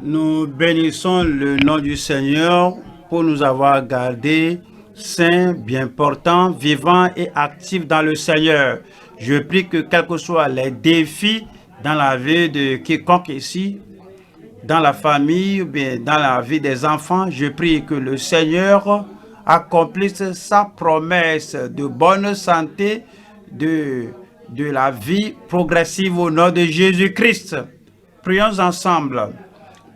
Nous bénissons le nom du Seigneur pour nous avoir gardés saints, bien portants, vivants et actifs dans le Seigneur. Je prie que quels que soient les défis dans la vie de quiconque ici, dans la famille ou bien dans la vie des enfants, je prie que le Seigneur accomplisse sa promesse de bonne santé, de la vie progressive au nom de Jésus-Christ. Prions ensemble.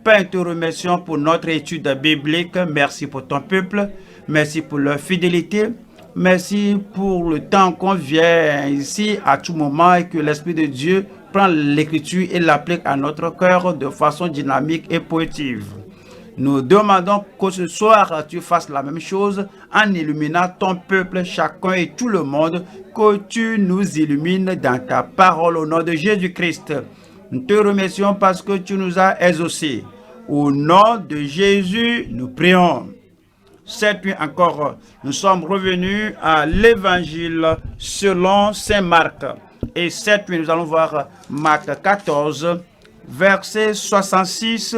Père, te remercions pour notre étude biblique. Merci pour ton peuple. Merci pour leur fidélité. Merci pour le temps qu'on vient ici à tout moment et que l'Esprit de Dieu prend l'écriture et l'applique à notre cœur de façon dynamique et positive. Nous demandons que ce soir, tu fasses la même chose en illuminant ton peuple, chacun et tout le monde, que tu nous illumines dans ta parole au nom de Jésus-Christ. Nous te remercions parce que tu nous as exaucés. Au nom de Jésus, nous prions. Cette nuit encore, nous sommes revenus à l'Évangile selon Saint Marc. Et cette nuit, nous allons voir Marc 14, verset 66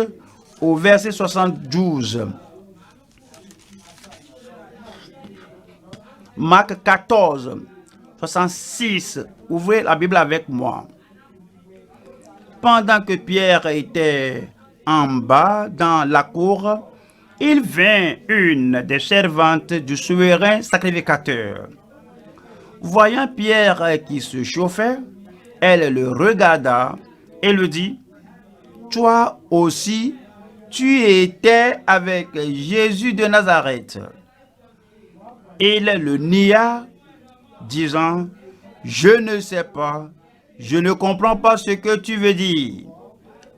au verset 72. Marc 14, 66. Ouvrez la Bible avec moi. Pendant que Pierre était en bas dans la cour, il vint une des servantes du souverain sacrificateur. Voyant Pierre qui se chauffait, elle le regarda et lui dit, « Toi aussi, tu étais avec Jésus de Nazareth. » Il le nia, disant, « Je ne sais pas, je ne comprends pas ce que tu veux dire. »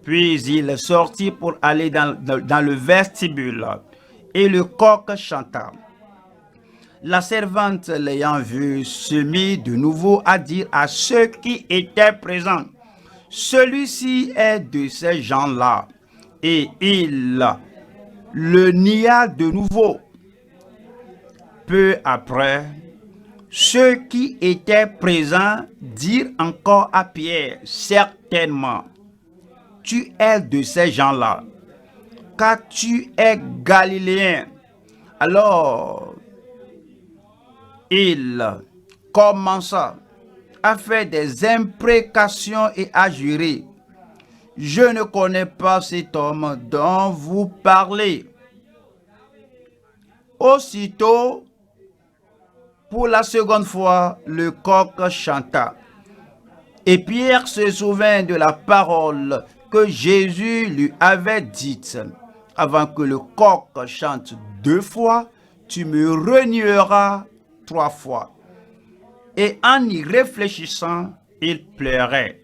Puis il sortit pour aller dans le vestibule, et le coq chanta. La servante l'ayant vu se mit de nouveau à dire à ceux qui étaient présents, « Celui-ci est de ces gens-là. » Et il le nia de nouveau. Peu après, ceux qui étaient présents dirent encore à Pierre, « Certainement, tu es de ces gens-là, car tu es galiléen. » Alors, il commença à faire des imprécations et à jurer, « Je ne connais pas cet homme dont vous parlez. » Aussitôt, pour la seconde fois, le coq chanta. Et Pierre se souvint de la parole que Jésus lui avait dite, « Avant que le coq chante 2 fois, tu me renieras 3 fois. » Et en y réfléchissant, il pleurait.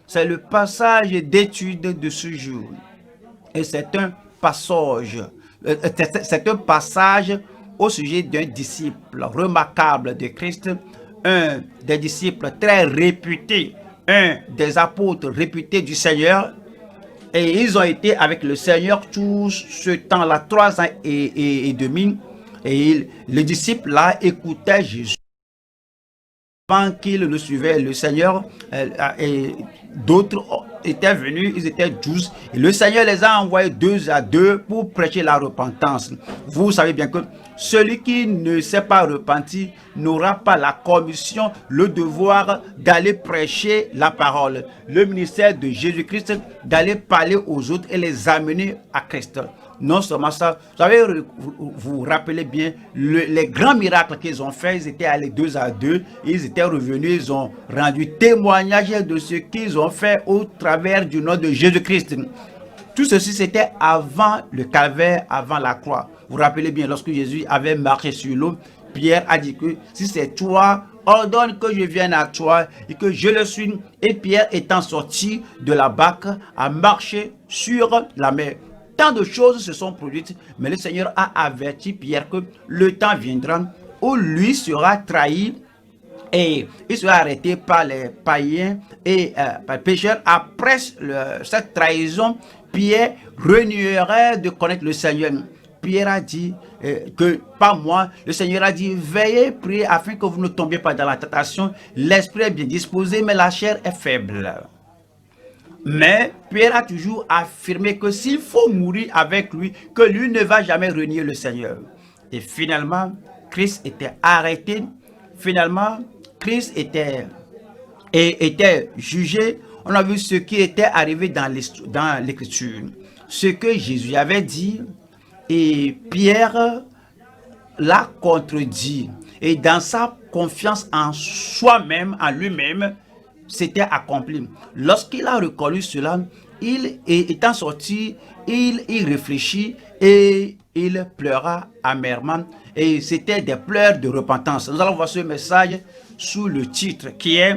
C'est le passage d'étude de ce jour. Et c'est un passage au sujet d'un disciple remarquable de Christ, un des disciples très réputés, un des apôtres réputés du Seigneur. Et ils ont été avec le Seigneur tout ce temps-là, 3 ans et demi. Et le disciple là écoutait Jésus. Avant qu'il le suivait, le Seigneur et d'autres étaient venus, ils étaient 12. Et le Seigneur les a envoyés 2 à 2 pour prêcher la repentance. Vous savez bien que celui qui ne s'est pas repenti n'aura pas la commission, le devoir d'aller prêcher la parole. Le ministère de Jésus-Christ, d'aller parler aux autres et les amener à Christ. Non seulement ça, vous savez, vous vous rappelez bien, les grands miracles qu'ils ont fait, ils étaient allés 2 à 2, ils étaient revenus, ils ont rendu témoignage de ce qu'ils ont fait au travers du nom de Jésus-Christ. Tout ceci, c'était avant le calvaire, avant la croix. Vous vous rappelez bien, lorsque Jésus avait marché sur l'eau, Pierre a dit que si c'est toi, ordonne que je vienne à toi et que je le suive. Et Pierre étant sorti de la barque, a marché sur la mer. Tant de choses se sont produites, mais le Seigneur a averti Pierre que le temps viendra où lui sera trahi et il sera arrêté par les païens et par les pécheurs. Après cette trahison, Pierre renierait de connaître le Seigneur. Pierre a dit que pas moi, le Seigneur a dit, veillez, priez afin que vous ne tombiez pas dans la tentation. L'esprit est bien disposé, mais la chair est faible. Mais Pierre a toujours affirmé que s'il faut mourir avec lui, que lui ne va jamais renier le Seigneur. Et finalement, Christ était arrêté. Finalement, Christ était jugé. On a vu ce qui était arrivé dans l'Écriture. Ce que Jésus avait dit, et Pierre l'a contredit. Et dans sa confiance en soi-même, en lui-même, c'était accompli. Lorsqu'il a reconnu cela, étant sorti, il y réfléchit et il pleura amèrement. Et c'était des pleurs de repentance. Nous allons voir ce message sous le titre qui est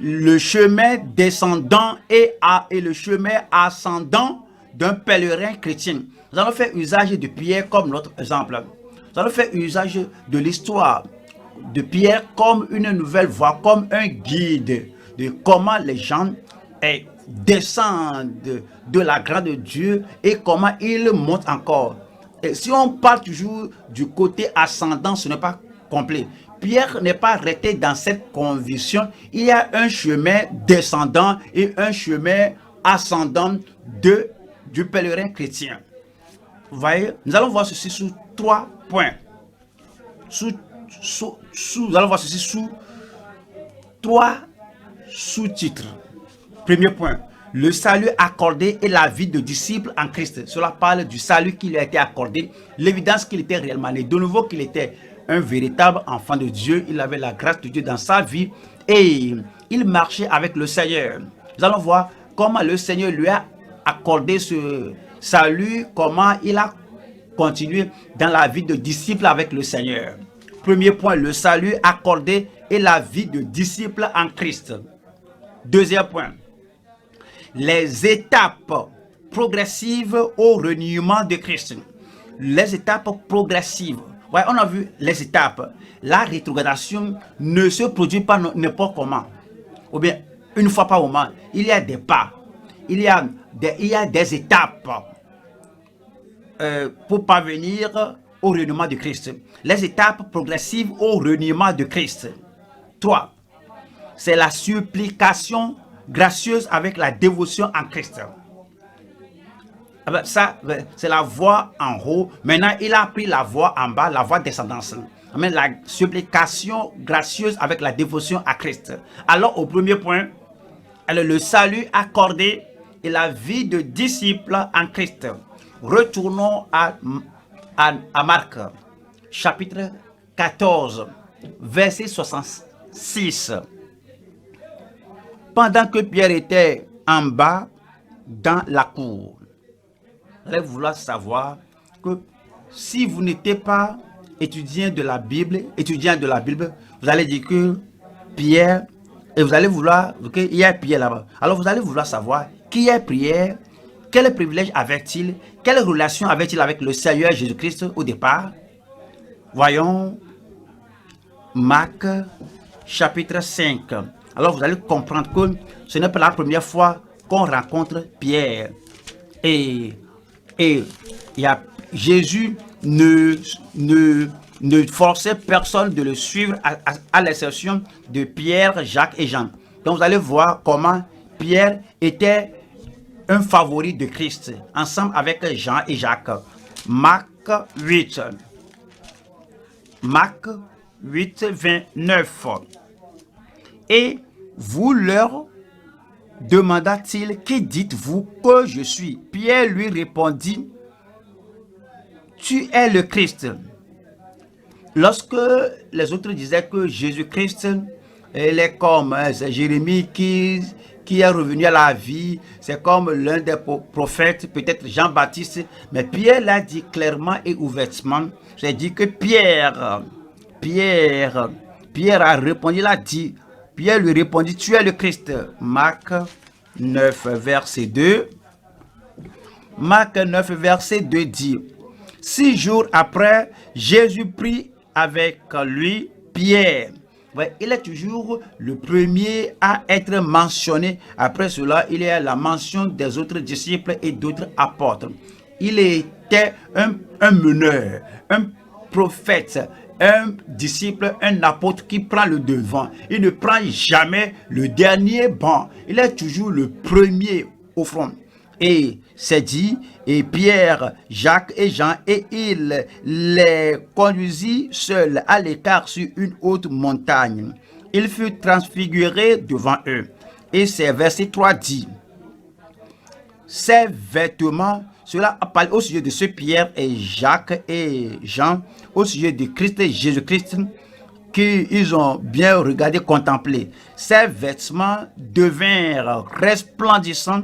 le chemin descendant et le chemin ascendant d'un pèlerin chrétien. Nous allons faire usage de Pierre comme notre exemple. Nous allons faire usage de l'histoire de Pierre comme une nouvelle voie, comme un guide de comment les gens descendent de la grâce de Dieu et comment ils montent encore. Et si on parle toujours du côté ascendant, ce n'est pas complet. Pierre n'est pas resté dans cette conviction. Il y a un chemin descendant et un chemin ascendant du pèlerin chrétien. Vous voyez, nous allons voir ceci sous 3 points. Nous allons voir ceci sous 3 sous-titres. Premier point, le salut accordé et la vie de disciple en Christ. Cela parle du salut qui lui a été accordé, l'évidence qu'il était réellement né, de nouveau qu'il était un véritable enfant de Dieu. Il avait la grâce de Dieu dans sa vie et il marchait avec le Seigneur. Nous allons voir comment le Seigneur lui a accordé ce salut, comment il a continué dans la vie de disciple avec le Seigneur. Premier point, le salut accordé et la vie de disciple en Christ. Deuxième point, les étapes progressives au reniement de Christ. Les étapes progressives. Ouais, on a vu les étapes. La rétrogradation ne se produit pas n'importe comment. Ou bien, une fois par moment. Il y a des pas. Il y a des étapes pour parvenir au reniement de Christ. Les étapes progressives au reniement de Christ. 3. C'est la supplication gracieuse avec la dévotion en Christ. Ça, c'est la voie en haut. Maintenant, il a pris la voie en bas, la voie descendance. La supplication gracieuse avec la dévotion à Christ. Alors, au premier point, le salut accordé et la vie de disciple en Christ. Retournons à Marc, chapitre 14, verset 66. Pendant que Pierre était en bas dans la cour, vous allez vouloir savoir que si vous n'étiez pas étudiant de la Bible, vous allez dire que Pierre, et vous allez vouloir, il y a Pierre là-bas. Alors vous allez vouloir savoir qui est Pierre, quel privilège avait-il, quelle relation avait-il avec le Seigneur Jésus-Christ au départ. Voyons Marc chapitre 5. Alors vous allez comprendre que ce n'est pas la première fois qu'on rencontre Pierre. Et Jésus ne forçait personne de le suivre à l'exception de Pierre, Jacques et Jean. Donc vous allez voir comment Pierre était un favori de Christ, ensemble avec Jean et Jacques. Marc 8, 29. Et vous leur demanda-t-il, qui dites-vous que je suis? Pierre lui répondit, tu es le Christ. Lorsque les autres disaient que Jésus-Christ, il est comme Jérémie qui est revenu à la vie, c'est comme l'un des prophètes, peut-être Jean-Baptiste, mais Pierre l'a dit clairement et ouvertement. J'ai dit que Pierre a répondu, il a dit, Pierre lui répondit, tu es le Christ. Marc 9, verset 2. Marc 9, verset 2 dit, 6 jours après, Jésus prit avec lui Pierre. Ouais, il est toujours le premier à être mentionné. Après cela, il y a la mention des autres disciples et d'autres apôtres. Il était un meneur, un prophète, un disciple, un apôtre qui prend le devant. Il ne prend jamais le dernier banc. Il est toujours le premier au front. Et c'est dit, et Pierre, Jacques et Jean, et il les conduisit seuls à l'écart sur une haute montagne. Il fut transfiguré devant eux. Et c'est verset 3 dit, ces vêtements, cela parle au sujet de ce Pierre et Jacques et Jean, au sujet de Christ et Jésus-Christ, qu'ils ont bien regardé, contemplé. Ces vêtements devinrent resplendissants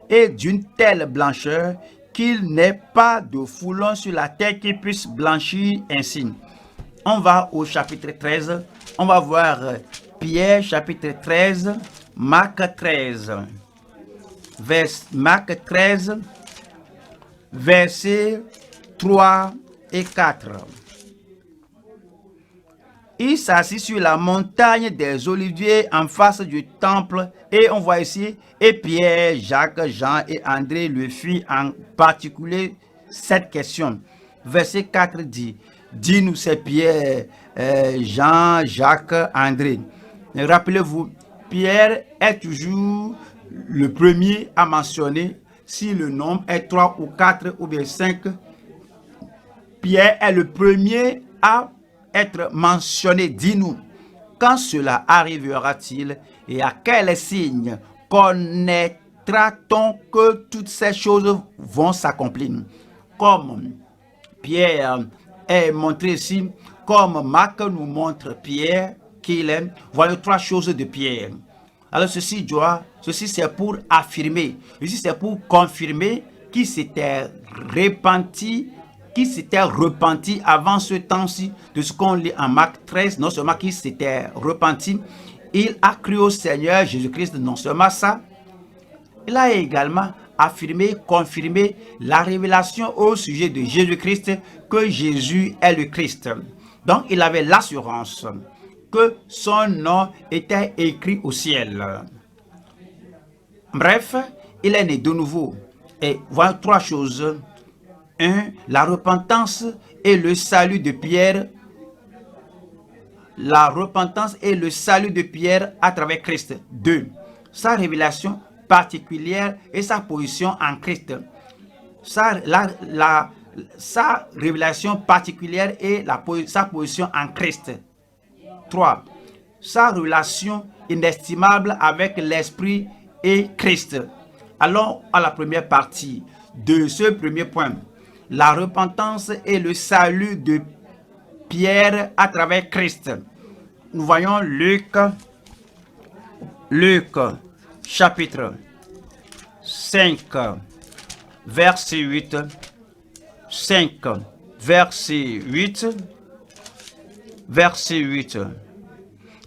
et d'une telle blancheur qu'il n'est pas de foulon sur la terre qui puisse blanchir ainsi. On va au chapitre 13, on va voir Pierre chapitre 13, Marc 13. Marc 13, versets 3 et 4. Il s'assit sur la montagne des Oliviers en face du temple et on voit ici, et Pierre, Jacques, Jean et André lui firent en particulier cette question. Verset 4 dit, dis-nous, c'est Pierre, Jean, Jacques, André. Rappelez-vous, Pierre est toujours le premier à mentionner si le nombre est 3 ou 4 ou bien 5. Pierre est le premier à être mentionné. Dis-nous, quand cela arrivera-t-il et à quel signe connaîtra-t-on que toutes ces choses vont s'accomplir? Comme Pierre est montré ici, comme Marc nous montre Pierre qu'il est, voilà 3 choses de Pierre. Alors ceci c'est pour affirmer, ceci c'est pour confirmer qu'il s'était repenti, avant ce temps-ci, de ce qu'on lit en Marc 13, non seulement qu'il s'était repenti, il a cru au Seigneur Jésus-Christ, non seulement ça, il a également affirmé, confirmé la révélation au sujet de Jésus-Christ, que Jésus est le Christ. Donc il avait l'assurance que son nom était écrit au ciel. Bref, il est né de nouveau. Et voilà 3 choses. 1. La repentance et le salut de Pierre. La repentance et le salut de Pierre à travers Christ. 2. Sa révélation particulière et sa position en Christ. Sa révélation particulière et sa position en Christ. 3. Sa relation inestimable avec l'Esprit et Christ. Allons à la première partie de ce premier point. La repentance et le salut de Pierre à travers Christ. Nous voyons Luc chapitre 5, verset 8. 5, verset 8. Verset 8.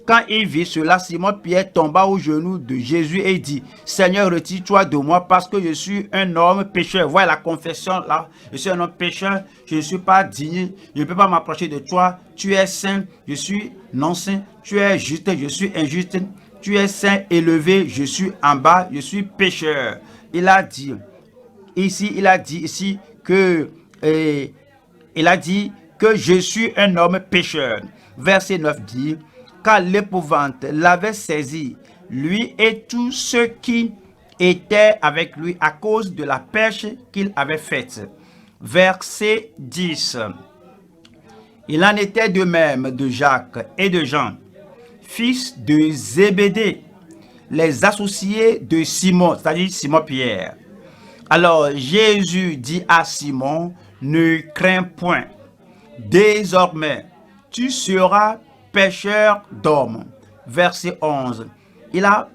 Quand il vit cela, Simon-Pierre tomba aux genoux de Jésus et dit, Seigneur, retire-toi de moi parce que je suis un homme pécheur. Voilà la confession là. Je suis un homme pécheur, je ne suis pas digne, je ne peux pas m'approcher de toi. Tu es saint, je suis non saint. Tu es juste, je suis injuste. Tu es saint, élevé, je suis en bas, je suis pécheur. Il a dit ici que je suis un homme pécheur. Verset 9 dit, car l'épouvante l'avait saisi, lui et tous ceux qui étaient avec lui à cause de la pêche qu'il avait faite. Verset 10. Il en était de même de Jacques et de Jean, fils de Zébédée, les associés de Simon, c'est-à-dire Simon-Pierre. Alors Jésus dit à Simon, ne crains point, désormais tu seras pêcheur d'hommes. Verset 11. Il a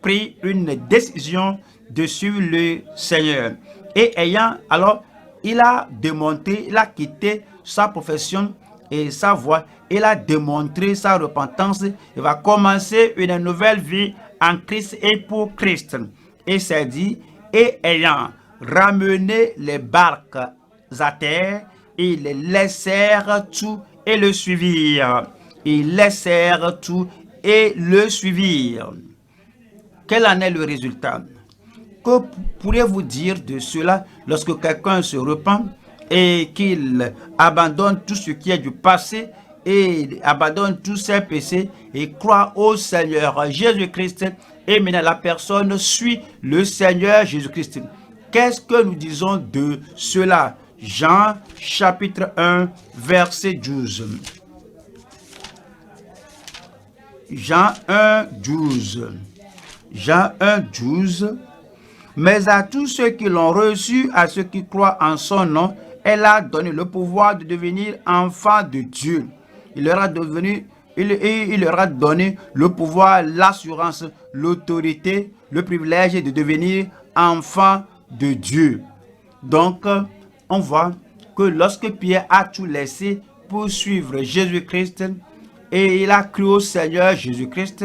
pris une décision de suivre le Seigneur. Et il a démontré, il a quitté sa profession et sa voie. Il a démontré sa repentance. Il va commencer une nouvelle vie en Christ et pour Christ. Et c'est dit, et ayant ramené les barques à terre, ils laissèrent tout et le suivirent. Ils laissèrent tout et le suivirent. Quel en est le résultat? Que pourriez-vous dire de cela lorsque quelqu'un se repent et qu'il abandonne tout ce qui est du passé et abandonne tous ses péchés et croit au Seigneur Jésus-Christ. Et maintenant, la personne suit le Seigneur Jésus-Christ. Qu'est-ce que nous disons de cela? Jean chapitre 1, verset 12. Jean 1, 12. Jean 1, 12. Mais à tous ceux qui l'ont reçu, à ceux qui croient en son nom, elle a donné le pouvoir de devenir enfants de Dieu. Il leur a donné le pouvoir, l'assurance, l'autorité, le privilège de devenir enfants de Dieu. Donc, on voit que lorsque Pierre a tout laissé pour suivre Jésus-Christ et il a cru au Seigneur Jésus-Christ,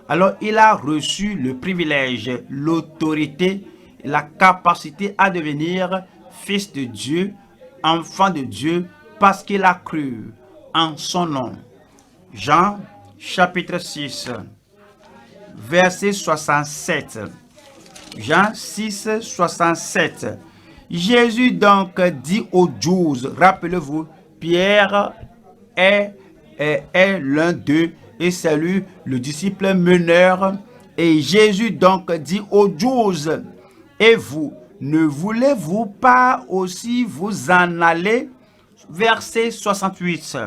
alors il a reçu le privilège, l'autorité, la capacité à devenir fils de Dieu, enfant de Dieu, parce qu'il a cru en son nom. Jean chapitre 6, verset 67. Jean 6, 67. Jésus donc dit aux 12, rappelez-vous, Pierre est l'un d'eux et c'est lui le disciple meneur. Et Jésus donc dit aux 12, et vous, ne voulez-vous pas aussi vous en aller? Verset 68.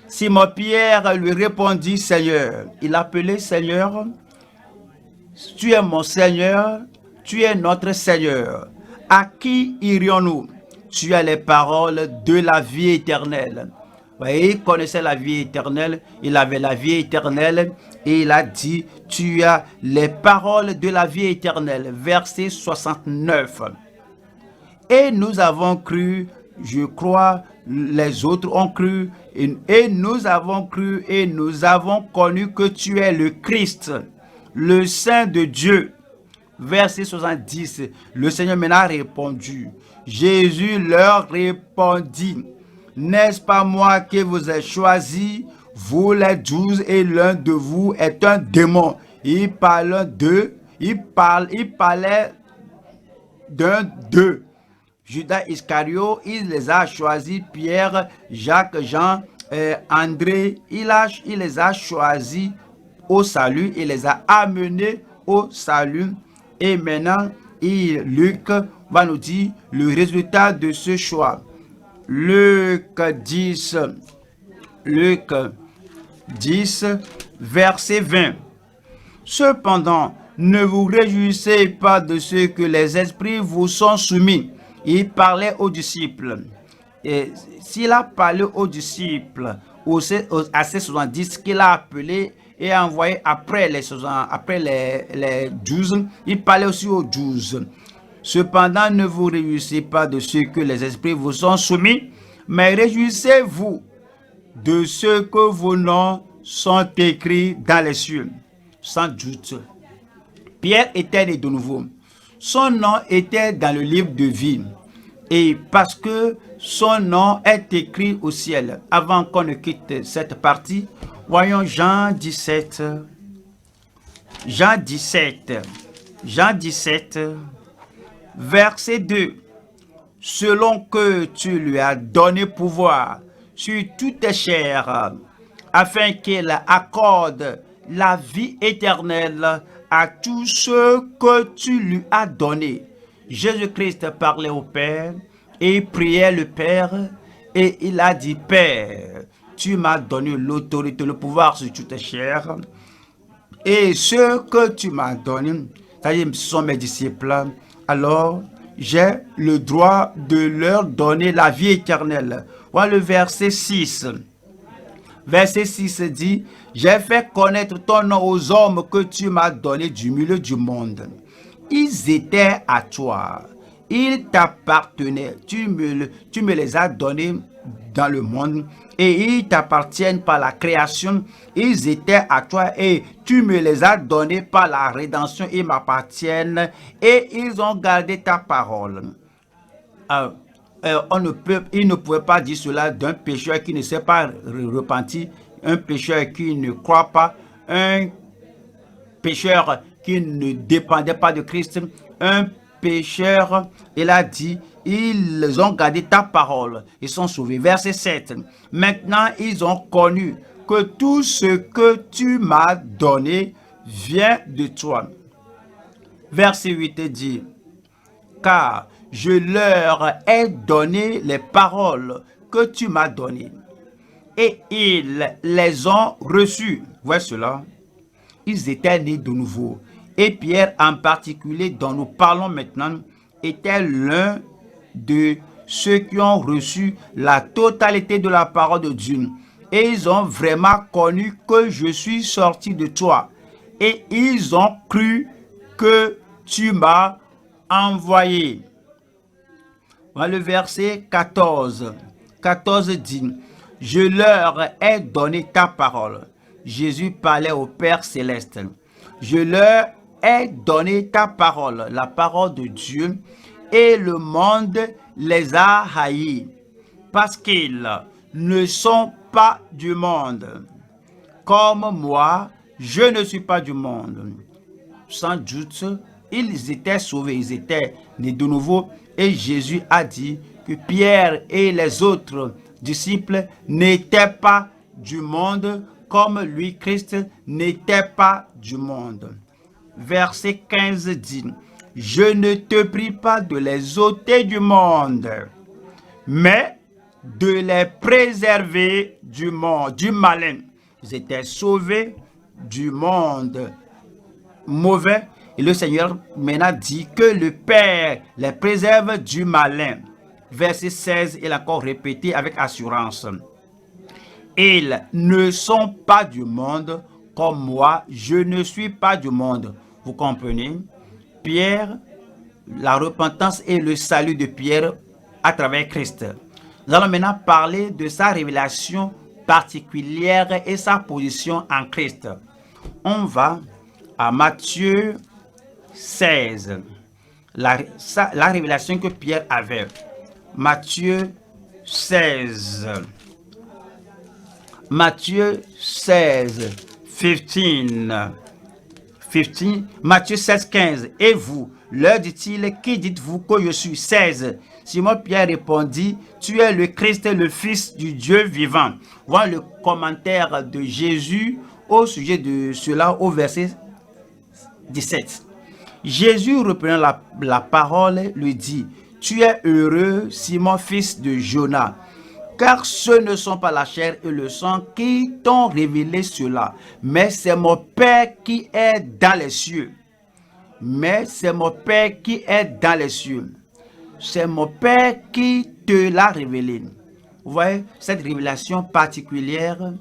Simon-Pierre lui répondit, Seigneur, il appelait Seigneur, tu es mon Seigneur, tu es notre Seigneur. À qui irions-nous? Tu as les paroles de la vie éternelle. voyez, il connaissait la vie éternelle, il avait la vie éternelle et il a dit, tu as les paroles de la vie éternelle. Verset 69. Et nous avons cru, je crois, les autres ont cru, et nous avons cru et nous avons connu que tu es le Christ, le Saint de Dieu. Verset 70, le Seigneur maintenant a répondu. Jésus leur répondit, n'est-ce pas moi qui vous ai choisi, vous les 12, et l'un de vous est un démon. Il parlait d'un d'eux. Judas Iscario, il les a choisis, Pierre, Jacques, Jean, André, il les a choisis au salut, il les a amenés au salut. Et maintenant, Luc va nous dire le résultat de ce choix. Luc 10, verset 20. Cependant, ne vous réjouissez pas de ce que les esprits vous sont soumis. Il parlait aux disciples. Et s'il a parlé aux disciples, à ces 70 qu'il a appelés et envoyé après les 12, il parlait aussi aux 12. Cependant, ne vous réjouissez pas de ce que les esprits vous sont soumis, mais réjouissez-vous de ce que vos noms sont écrits dans les cieux. Sans doute, Pierre était né de nouveau. Son nom était dans le livre de vie. Et parce que son nom est écrit au ciel. Avant qu'on ne quitte cette partie, voyons Jean 17. Jean 17, verset 2. Selon que tu lui as donné pouvoir sur toutes tes chairs, afin qu'il accorde la vie éternelle à tous ceux que tu lui as donnés. Jésus-Christ parlait au Père et priait le Père et il a dit, Père, tu m'as donné l'autorité, le pouvoir sur toutes tes chairs et ceux que tu m'as donné, c'est-à-dire ce sont mes disciples, alors j'ai le droit de leur donner la vie éternelle. Voilà le verset 6. Verset 6 dit, j'ai fait connaître ton nom aux hommes que tu m'as donné du milieu du monde. Ils étaient à toi, ils t'appartenaient, tu me les as donnés dans le monde et ils t'appartiennent par la création. Ils étaient à toi et tu me les as donnés par la rédemption, ils m'appartiennent et ils ont gardé ta parole. Il ne pouvait pas dire cela d'un pécheur qui ne s'est pas repenti, un pécheur qui ne croit pas, un pécheur qui ne dépendait pas de Christ, un pécheur. Il a dit ils ont gardé ta parole, ils sont sauvés. Verset 7. Maintenant, ils ont connu que tout ce que tu m'as donné vient de toi. Verset 8 dit, car je leur ai donné les paroles que tu m'as données, et ils les ont reçues. Voici cela. Ils étaient nés de nouveau. Et Pierre en particulier, dont nous parlons maintenant, était l'un de ceux qui ont reçu la totalité de la parole de Dieu. Et ils ont vraiment connu que je suis sorti de toi. Et ils ont cru que tu m'as envoyé. Le verset 14. 14 dit, je leur ai donné ta parole. Jésus parlait au Père céleste. Je leur ai donné ta parole, la parole de Dieu, et le monde les a haïs, parce qu'ils ne sont pas du monde. Comme moi, je ne suis pas du monde. Sans doute, ils étaient sauvés, ils étaient nés de nouveau, et Jésus a dit que Pierre et les autres disciples n'étaient pas du monde, comme lui, Christ, n'était pas du monde. Verset 15 dit, je ne te prie pas de les ôter du monde, mais de les préserver du monde, du malin. Ils étaient sauvés du monde mauvais. Et le Seigneur maintenant dit que le Père les préserve du malin. Verset 16, il a encore répété avec assurance. Ils ne sont pas du monde, comme moi, je ne suis pas du monde. Vous comprenez? Pierre, la repentance et le salut de Pierre à travers Christ. Nous allons maintenant parler de sa révélation particulière et sa position en Christ. On va à Matthieu 16. La révélation que Pierre avait. Matthieu 16. Matthieu 16, 15. Matthieu 16, 15. Et vous, leur dit-il, qui dites-vous que je suis? 16. Simon Pierre répondit, tu es le Christ, le Fils du Dieu vivant. Voilà le commentaire de Jésus au sujet de cela au verset 17. Jésus, reprenant la parole, lui dit, tu es heureux, Simon, fils de Jonas, car ce ne sont pas la chair et le sang qui t'ont révélé cela, mais c'est mon Père qui est dans les cieux. Mais c'est mon Père qui est dans les cieux. C'est mon Père qui te l'a révélé. Vous voyez cette révélation particulière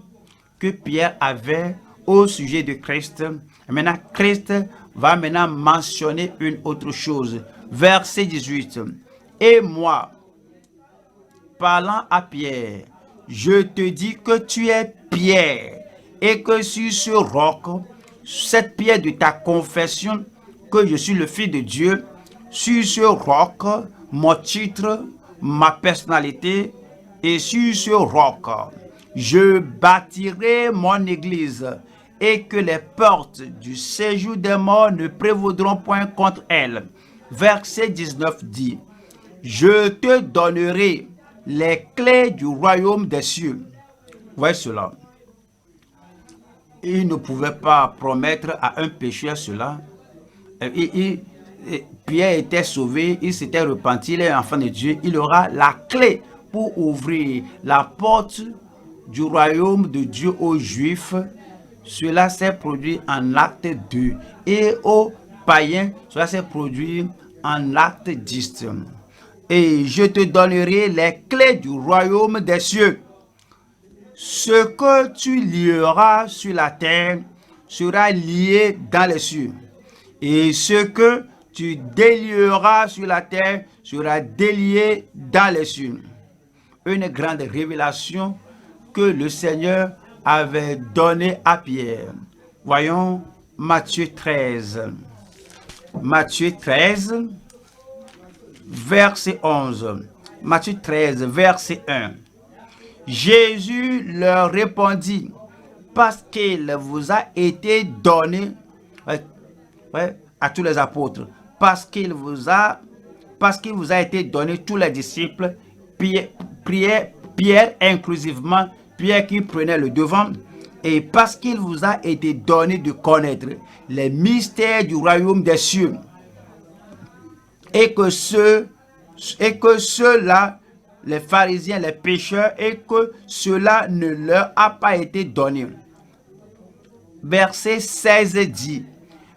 que Pierre avait au sujet de Christ. Et maintenant, Christ va maintenant mentionner une autre chose. Verset 18. Et moi, parlant à Pierre, je te dis que tu es Pierre et que sur ce roc, cette pierre de ta confession, que je suis le Fils de Dieu, sur ce roc, mon titre, ma personnalité, et sur ce roc, je bâtirai mon église et que les portes du séjour des morts ne prévaudront point contre elle. Verset 19 dit, je te donnerai les clés du royaume des cieux. Voyez cela. Il ne pouvait pas promettre à un pécheur cela. Pierre était sauvé, il s'était repenti, il est enfant de Dieu. Il aura la clé pour ouvrir la porte du royaume de Dieu aux Juifs. Cela s'est produit en acte 2. Et aux païens, cela s'est produit en acte 10. Et je te donnerai les clés du royaume des cieux. Ce que tu lieras sur la terre sera lié dans les cieux. Et ce que tu délieras sur la terre sera délié dans les cieux. Une grande révélation que le Seigneur avait donnée à Pierre. Voyons Matthieu 13. Matthieu 13. Verset 11. Matthieu 13, verset 1. Jésus leur répondit, parce qu'il vous a été donné à tous les apôtres, parce qu'il vous a parce qu'il vous a été donné tous les disciples, Pierre inclusivement, Pierre qui prenait le devant, et parce qu'il vous a été donné de connaître les mystères du royaume des cieux, et que ceux-là, les pharisiens, les pécheurs, et que cela ne leur a pas été donné. Verset 16 dit,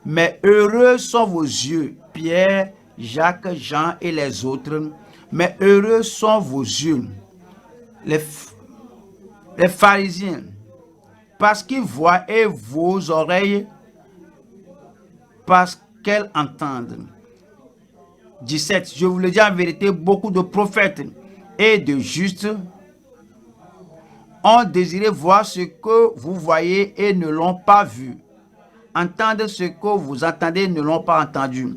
mais heureux sont vos yeux, Pierre, Jacques, Jean et les autres, mais heureux sont vos yeux, les pharisiens, parce qu'ils voient, et vos oreilles, parce qu'elles entendent. 17. Je vous le dis en vérité, beaucoup de prophètes et de justes ont désiré voir ce que vous voyez et ne l'ont pas vu. Entendre ce que vous entendez et ne l'ont pas entendu.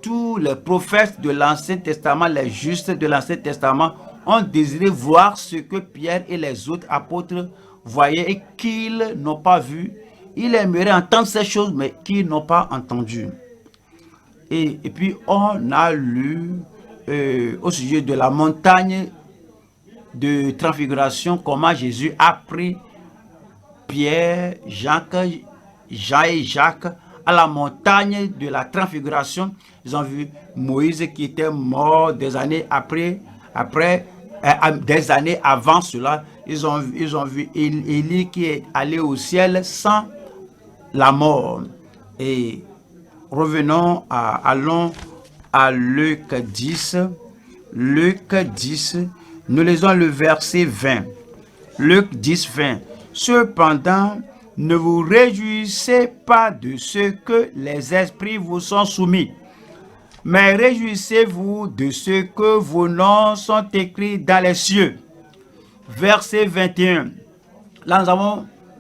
Tous les prophètes de l'Ancien Testament, les justes de l'Ancien Testament, ont désiré voir ce que Pierre et les autres apôtres voyaient et qu'ils n'ont pas vu. Ils aimeraient entendre ces choses, mais qu'ils n'ont pas entendu. Et puis, on a lu au sujet de la montagne de transfiguration, comment Jésus a pris Pierre, Jean et Jacques à la montagne de la transfiguration. Ils ont vu Moïse qui était mort des années des années avant cela. Ils ont vu Élie qui est allé au ciel sans la mort. Et allons à Luc 10. Luc 10, nous lisons le verset 20. Luc 10, 20. Cependant, ne vous réjouissez pas de ce que les esprits vous sont soumis, mais réjouissez-vous de ce que vos noms sont écrits dans les cieux. Verset 21. Là,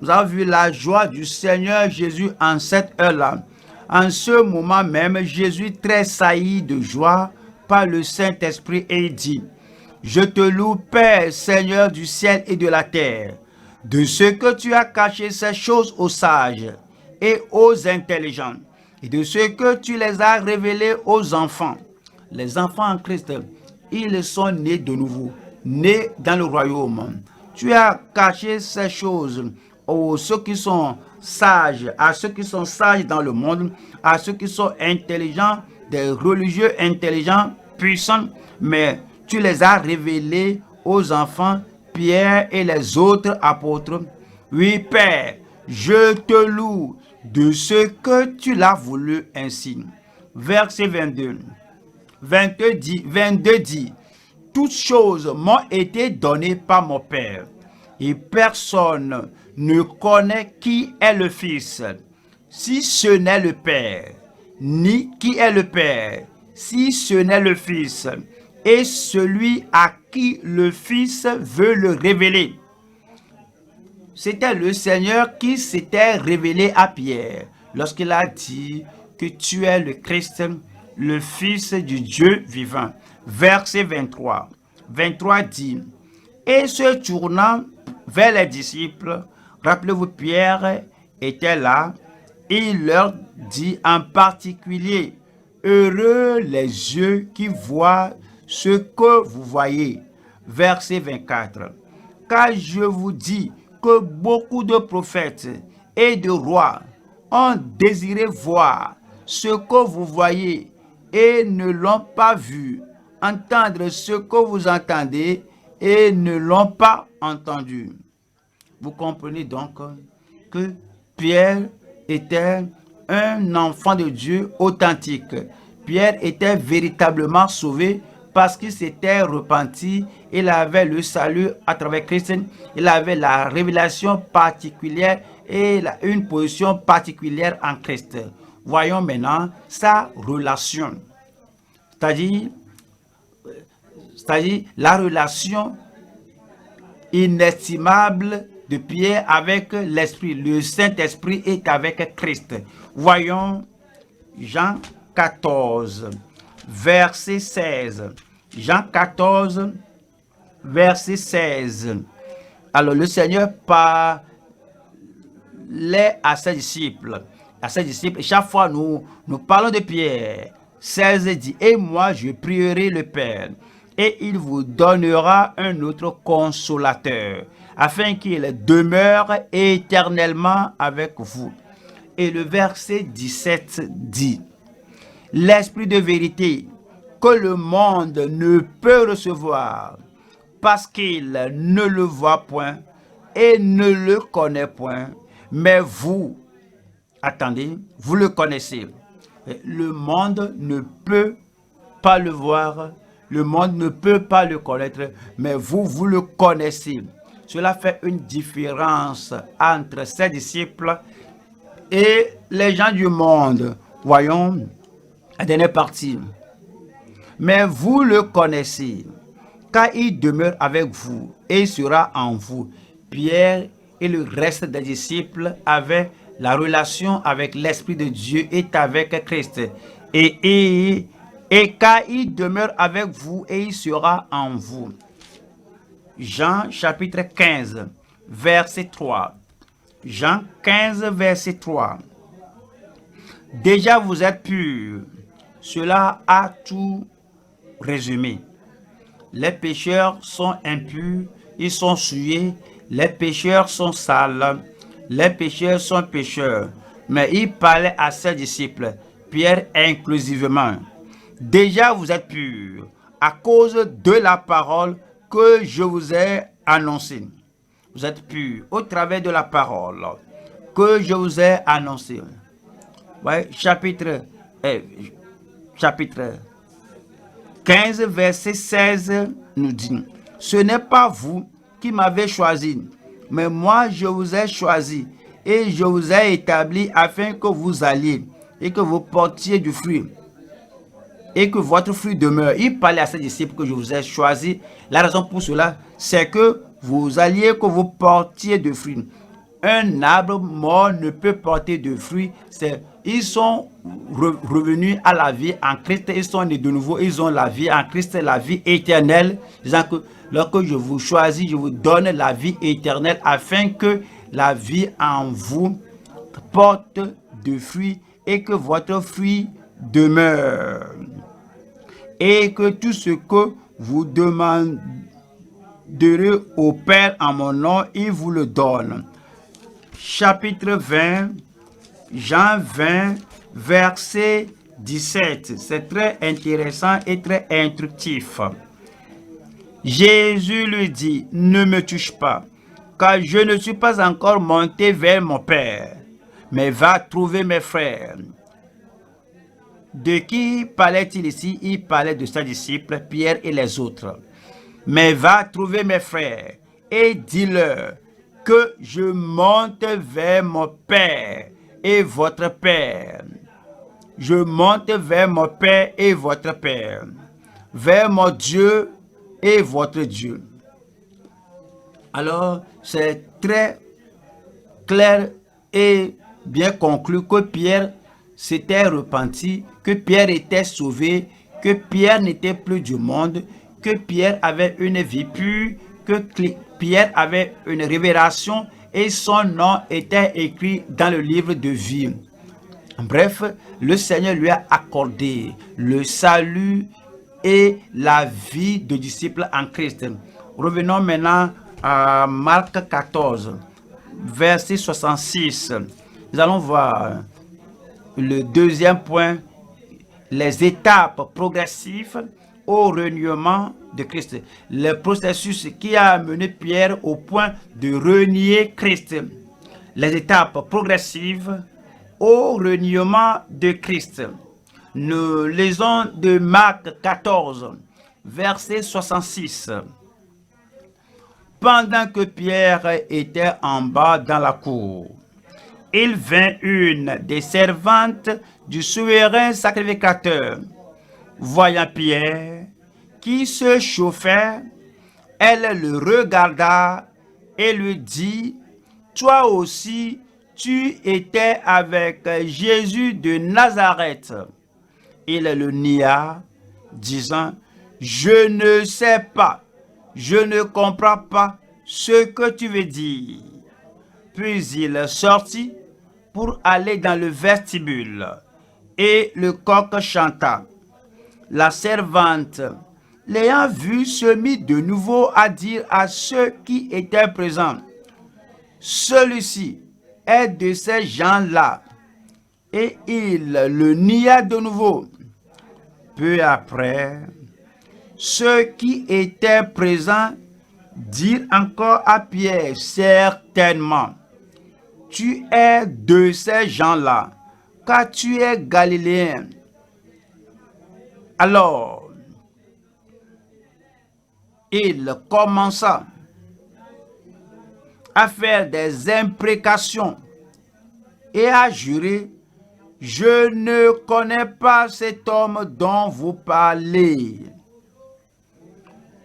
nous avons vu la joie du Seigneur Jésus en cette heure-là. En ce moment même, Jésus tressaillit de joie par le Saint-Esprit et il dit, « Je te loue, Père, Seigneur du ciel et de la terre, de ce que tu as caché ces choses aux sages et aux intelligents, et de ce que tu les as révélées aux enfants. » Les enfants en Christ, ils sont nés de nouveau, nés dans le royaume. Tu as caché ces choses aux ceux qui sont sages, à ceux qui sont sages dans le monde, à ceux qui sont intelligents, des religieux intelligents, puissants, mais tu les as révélés aux enfants, Pierre et les autres apôtres. Oui, Père, je te loue de ce que tu l'as voulu ainsi. Verset 22. 22 dit, toutes choses m'ont été données par mon Père, et personne ne connaît qui est le Fils, si ce n'est le Père, ni qui est le Père, si ce n'est le Fils, et celui à qui le Fils veut le révéler. C'était le Seigneur qui s'était révélé à Pierre lorsqu'il a dit que tu es le Christ, le Fils du Dieu vivant. Verset 23. 23 dit, et se tournant vers les disciples, rappelez-vous, Pierre était là, et il leur dit en particulier, heureux les yeux qui voient ce que vous voyez. Verset 24. Car je vous dis que beaucoup de prophètes et de rois ont désiré voir ce que vous voyez et ne l'ont pas vu, entendre ce que vous entendez et ne l'ont pas entendu. Vous comprenez donc que Pierre était un enfant de Dieu authentique. Pierre était véritablement sauvé parce qu'il s'était repenti. Il avait le salut à travers Christ. Il avait la révélation particulière et une position particulière en Christ. Voyons maintenant sa relation. C'est-à-dire la relation inestimable de Pierre avec l'Esprit. Le Saint-Esprit est avec Christ. Voyons Jean 14, verset 16. Jean 14, verset 16. Alors le Seigneur parlait à ses disciples. Chaque fois nous parlons de Pierre. 16 dit, « Et moi, je prierai le Père, et il vous donnera un autre consolateur, afin qu'il demeure éternellement avec vous. » Et le verset 17 dit, « L'Esprit de vérité que le monde ne peut recevoir, parce qu'il ne le voit point et ne le connaît point, mais vous, attendez, vous le connaissez. » Le monde ne peut pas le voir, le monde ne peut pas le connaître, mais vous le connaissez. Cela fait une différence entre ses disciples et les gens du monde. Voyons la dernière partie. Mais vous le connaissez, car il demeure avec vous et il sera en vous. Pierre et le reste des disciples avaient la relation avec l'Esprit de Dieu et avec Christ. Et car il demeure avec vous et il sera en vous. Jean chapitre 15, verset 3. Jean 15, verset 3. Déjà vous êtes purs. Cela a tout résumé. Les pécheurs sont impurs, ils sont souillés. Les pécheurs sont sales, les pécheurs sont pécheurs. Mais il parlait à ses disciples, Pierre inclusivement. Déjà vous êtes purs à cause de la parole que je vous ai annoncée. Vous êtes purs au travers de la parole que je vous ai annoncée. Ouais, chapitre 15, verset 16 nous dit, « Ce n'est pas vous qui m'avez choisi, mais moi je vous ai choisi et je vous ai établi afin que vous alliez et que vous portiez du fruit et que votre fruit demeure. » Il parlait à ses disciples que je vous ai choisi. La raison pour cela, c'est que vous alliez, que vous portiez du fruit. Un arbre mort ne peut porter de fruits. Ils sont revenus à la vie en Christ. Ils sont nés de nouveau. Ils ont la vie en Christ, la vie éternelle. Disant que lorsque je vous choisis, je vous donne la vie éternelle afin que la vie en vous porte de fruits et que votre fruit demeure. Et que tout ce que vous demanderez au Père en mon nom, il vous le donne. Chapitre 20, Jean 20, verset 17. C'est très intéressant et très instructif. Jésus lui dit, « Ne me touche pas, car je ne suis pas encore monté vers mon Père, mais va trouver mes frères. » De qui parlait-il ici? Il parlait de ses disciples, Pierre et les autres. « Mais va trouver mes frères et dis-leur que je monte vers mon Père et votre Père. Je monte vers mon Père et votre Père, vers mon Dieu et votre Dieu. » Alors, c'est très clair et bien conclu que Pierre s'était repenti, que Pierre était sauvé, que Pierre n'était plus du monde, que Pierre avait une vie pure, que Pierre avait une révélation et son nom était écrit dans le livre de vie. Bref, le Seigneur lui a accordé le salut et la vie de disciple en Christ. Revenons maintenant à Marc 14, verset 66. Nous allons voir le deuxième point, les étapes progressives au reniement de Christ. Le processus qui a amené Pierre au point de renier Christ. Les étapes progressives au reniement de Christ. Nous lisons de Marc 14, verset 66. Pendant que Pierre était en bas dans la cour, il vint une des servantes du souverain sacrificateur. Voyant Pierre qui se chauffait, elle le regarda et lui dit, « Toi aussi, tu étais avec Jésus de Nazareth. » Il le nia, disant, « Je ne sais pas, je ne comprends pas ce que tu veux dire. » Puis il sortit pour aller dans le vestibule. Et le coq chanta. La servante, l'ayant vu, se mit de nouveau à dire à ceux qui étaient présents, celui-ci est de ces gens-là. Et il le nia de nouveau. Peu après, ceux qui étaient présents dirent encore à Pierre, certainement, tu es de ces gens-là, car tu es galiléen. Alors, il commença à faire des imprécations et à jurer, je ne connais pas cet homme dont vous parlez.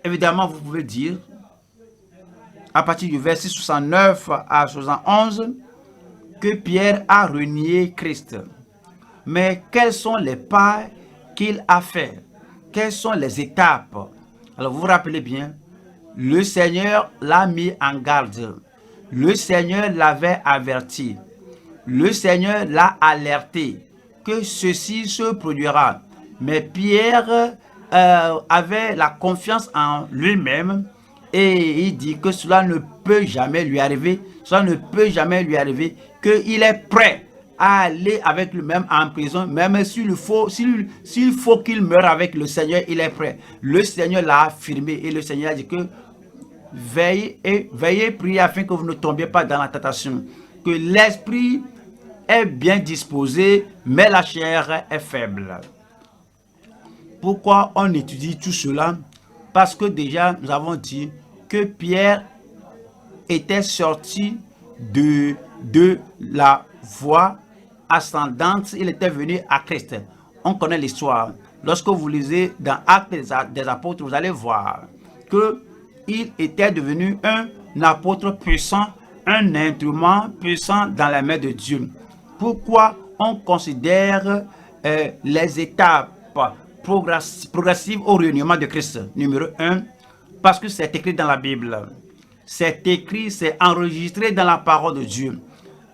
Évidemment, vous pouvez dire, à partir du verset 69 à 71, que Pierre a renié Christ. Mais quels sont les pas qu'il a fait? Quelles sont les étapes? Alors vous vous rappelez bien, le Seigneur l'a mis en garde. Le Seigneur l'avait averti. Le Seigneur l'a alerté que ceci se produira. Mais Pierre avait la confiance en lui-même et il dit que cela ne peut jamais lui arriver. Cela ne peut jamais lui arriver, qu'il est prêt à aller avec lui-même en prison, même s'il faut qu'il meure avec le Seigneur, il est prêt. Le Seigneur l'a affirmé et le Seigneur a dit que veillez, priez afin que vous ne tombiez pas dans la tentation. Que l'esprit est bien disposé, mais la chair est faible. Pourquoi on étudie tout cela? Parce que déjà, nous avons dit que Pierre était sorti de la voie ascendante, il était venu à Christ. On connaît l'histoire. Lorsque vous lisez dans Actes des Apôtres, vous allez voir qu'il était devenu un apôtre puissant, un instrument puissant dans la main de Dieu. Pourquoi on considère les étapes progressives au rayonnement de Christ? Numéro 1, parce que c'est écrit dans la Bible. C'est écrit, c'est enregistré dans la parole de Dieu.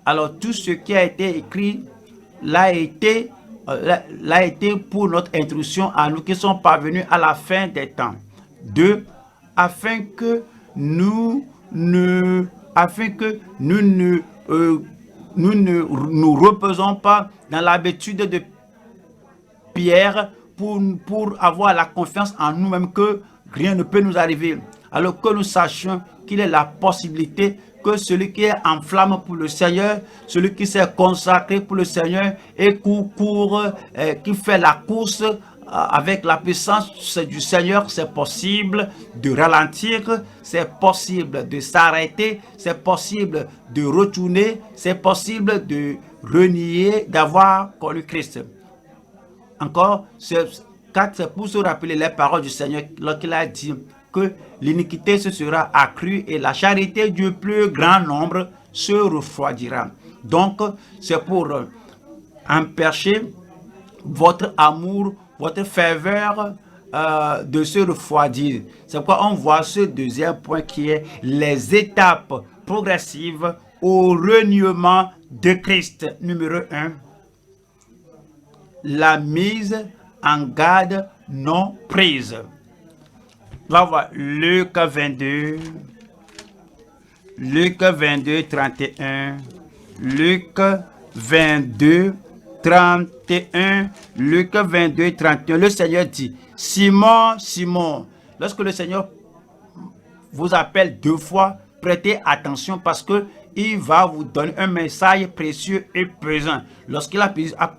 Alors tout ce qui a été écrit l'a été pour notre instruction à nous qui sommes parvenus à la fin des temps. 2, afin que nous ne nous reposons pas dans l'habitude de Pierre pour avoir la confiance en nous-mêmes que rien ne peut nous arriver. Alors que nous sachions qu'il est la possibilité que celui qui est en flamme pour le Seigneur, celui qui s'est consacré pour le Seigneur et qui fait la course avec la puissance du Seigneur, c'est possible de ralentir, c'est possible de s'arrêter, c'est possible de retourner, c'est possible de renier, d'avoir connu Christ. Encore, c'est pour se rappeler les paroles du Seigneur lorsqu'il a dit que l'iniquité se sera accrue et la charité du plus grand nombre se refroidira. Donc, c'est pour empêcher votre amour, votre ferveur de se refroidir. C'est pourquoi on voit ce deuxième point qui est les étapes progressives au reniement de Christ. Numéro 1, la mise en garde non prise. On va voir Luc 22, 31, Luc 22, 31, Luc 22, 31. Le Seigneur dit, Simon, Simon, lorsque le Seigneur vous appelle 2 fois, prêtez attention parce que il va vous donner un message précieux et pesant. Lorsqu'il a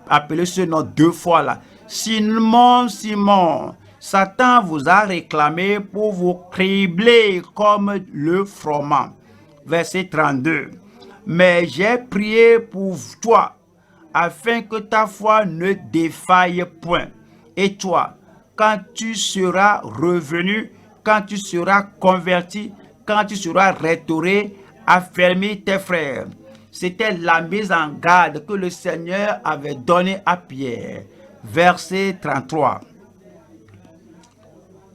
appelé ce nom 2 fois là, Simon, Simon, Satan vous a réclamé pour vous cribler comme le froment. Verset 32. Mais j'ai prié pour toi, afin que ta foi ne défaille point. Et toi, quand tu seras revenu, quand tu seras converti, quand tu seras restauré, affermis tes frères. C'était la mise en garde que le Seigneur avait donnée à Pierre. Verset 33.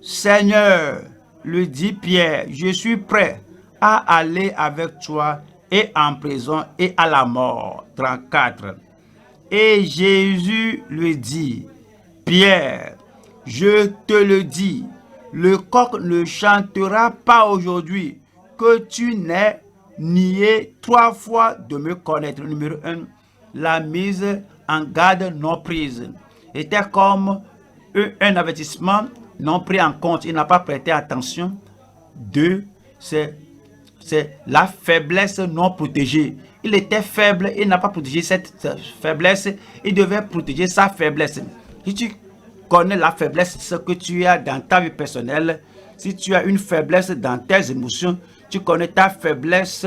Seigneur, lui dit Pierre, je suis prêt à aller avec toi et en prison et à la mort. 34. Et Jésus lui dit, Pierre, je te le dis, le coq ne chantera pas aujourd'hui que tu n'aies nié 3 fois de me connaître. Numéro 1, la mise en garde non prise était comme un avertissement non pris en compte. Il n'a pas prêté attention. 2, c'est la faiblesse non protégée. Il était faible, il n'a pas protégé cette faiblesse. Il devait protéger sa faiblesse. Si tu connais la faiblesse, ce que tu as dans ta vie personnelle, si tu as une faiblesse dans tes émotions, tu connais ta faiblesse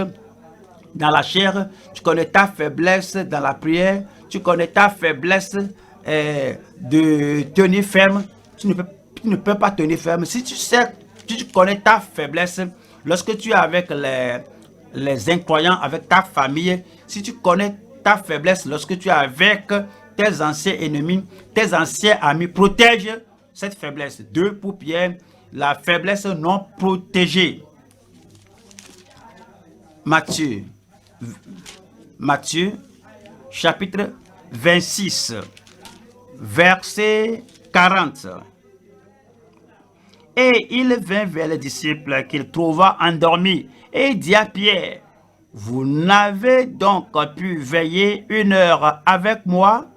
dans la chair, tu connais ta faiblesse dans la prière, tu connais ta faiblesse de tenir ferme, tu ne peux pas tenir ferme. Si tu sais, tu connais ta faiblesse, lorsque tu es avec les incroyants, avec ta famille, si tu connais ta faiblesse, lorsque tu es avec tes anciens ennemis, tes anciens amis, protège cette faiblesse. 2 pour Pierre, la faiblesse non protégée. Matthieu, chapitre 26, verset 40. Et il vint vers les disciples qu'il trouva endormis et dit à Pierre, vous n'avez donc pu veiller 1 heure avec moi?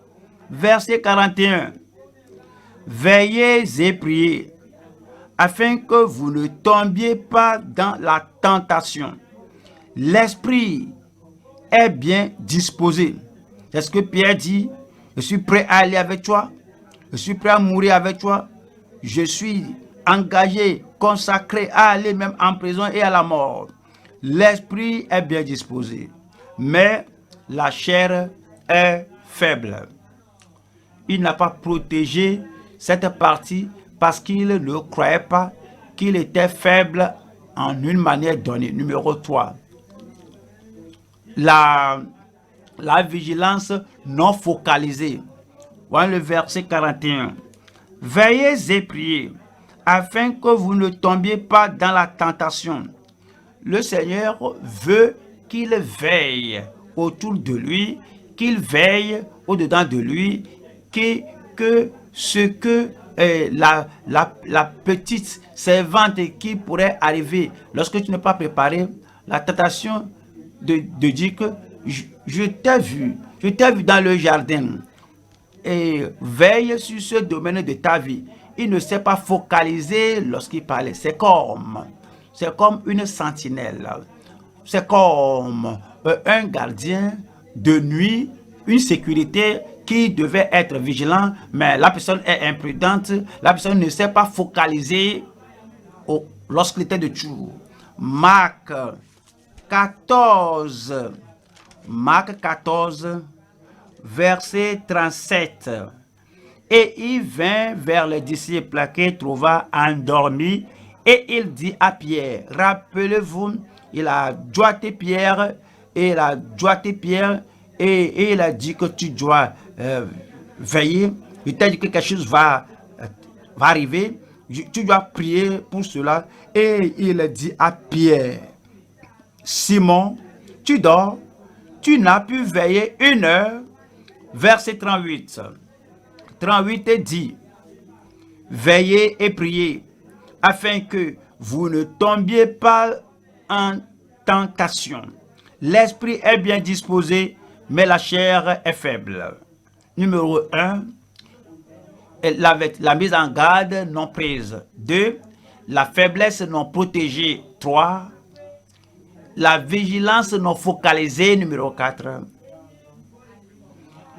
Verset 41. Veillez et priez, afin que vous ne tombiez pas dans la tentation. L'esprit est bien disposé. C'est ce que Pierre dit. Je suis prêt à aller avec toi. Je suis prêt à mourir avec toi. Je suis engagé, consacré à aller même en prison et à la mort. L'esprit est bien disposé, mais la chair est faible. Il n'a pas protégé cette partie parce qu'il ne croyait pas qu'il était faible en une manière donnée. Numéro 3. La vigilance non focalisée. Voilà le verset 41. Veillez et priez, afin que vous ne tombiez pas dans la tentation. Le Seigneur veut qu'il veille autour de lui, qu'il veille au-dedans de lui, que ce que la petite servante qui pourrait arriver lorsque tu n'es pas préparé, la tentation de dire que je t'ai vu dans le jardin, et veille sur ce domaine de ta vie. Il ne s'est pas focalisé lorsqu'il parlait. C'est comme une sentinelle. C'est comme un gardien de nuit, une sécurité qui devait être vigilant, mais la personne est imprudente. La personne ne s'est pas focalisée lorsqu'il était de jour. Marc 14, verset 37. Et il vint vers les disciples qu'il trouva endormis, et il dit à Pierre, rappelez-vous, il a doigté Pierre, et il a dit que tu dois veiller. Il t'a dit que quelque chose va arriver, tu dois prier pour cela. Et il dit à Pierre, Simon, tu dors, tu n'as pu veiller 1 heure. Verset 38. 38 dit, veillez et priez, afin que vous ne tombiez pas en tentation. L'esprit est bien disposé, mais la chair est faible. Numéro 1, la mise en garde non prise. 2, la faiblesse non protégée. 3, la vigilance non focalisée. Numéro 4,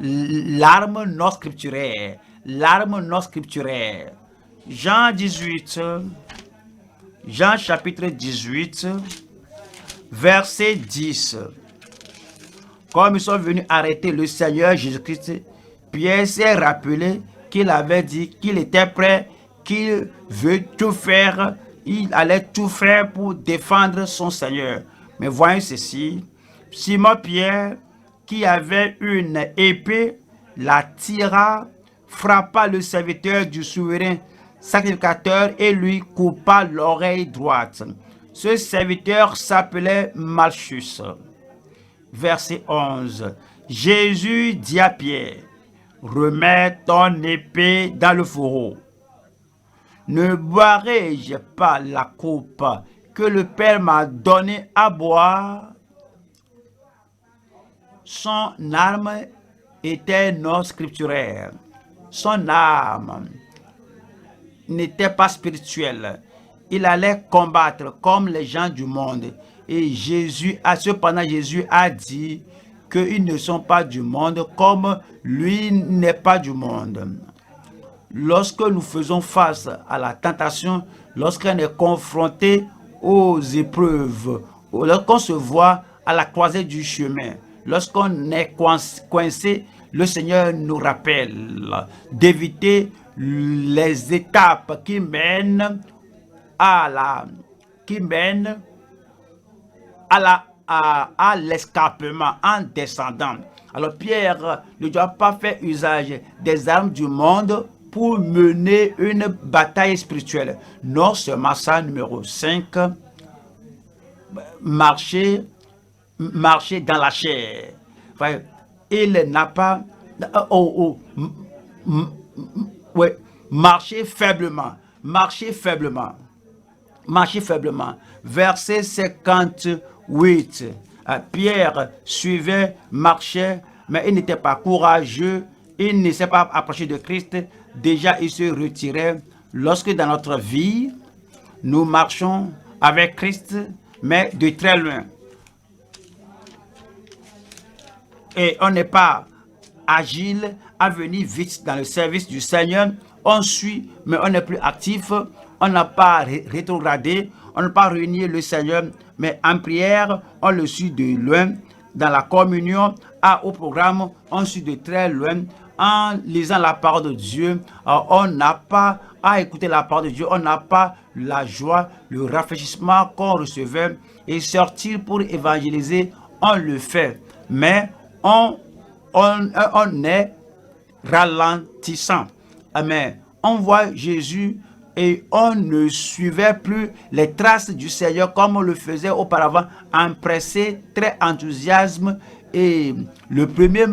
l'arme non scripturaire. L'arme non scripturaire. Jean chapitre 18, verset 10. Comme ils sont venus arrêter le Seigneur Jésus-Christ, Pierre s'est rappelé qu'il avait dit qu'il était prêt, qu'il veut tout faire, il allait tout faire pour défendre son Seigneur. Mais voyons ceci, Simon Pierre, qui avait une épée, la tira, frappa le serviteur du souverain sacrificateur et lui coupa l'oreille droite. Ce serviteur s'appelait Malchus. Verset 11. Jésus dit à Pierre, remets ton épée dans le fourreau. Ne boirai-je pas la coupe que le Père m'a donnée à boire? Son arme était non scripturaire. Son arme n'était pas spirituelle. Il allait combattre comme les gens du monde. Et cependant, Jésus a dit qu'ils ne sont pas du monde comme lui n'est pas du monde. Lorsque nous faisons face à la tentation, lorsqu'on est confronté aux épreuves, lorsqu'on se voit à la croisée du chemin, lorsqu'on est coincé, le Seigneur nous rappelle d'éviter les étapes qui mènent à l'escapement en descendant. Alors Pierre ne doit pas faire usage des armes du monde pour mener une bataille spirituelle. Non seulement ça, numéro 5, marcher dans la chair. Enfin, il n'a pas... marcher faiblement. Verset 58. Pierre suivait, marchait, mais il n'était pas courageux, il ne s'est pas approché de Christ. Déjà, il se retirait. Lorsque dans notre vie, nous marchons avec Christ, mais de très loin, et on n'est pas agile à venir vite dans le service du Seigneur, on suit, mais on n'est plus actif, on n'a pas rétrogradé, on n'a pas réuni le Seigneur, mais en prière, on le suit de loin, dans la communion, au programme, on suit de très loin, en lisant la parole de Dieu. Alors, on n'a pas à écouter la parole de Dieu, on n'a pas la joie, le rafraîchissement qu'on recevait, et sortir pour évangéliser, on le fait, mais on est ralentissant. Amen. On voit Jésus et on ne suivait plus les traces du Seigneur comme on le faisait auparavant, empressé, très enthousiasme, et le premier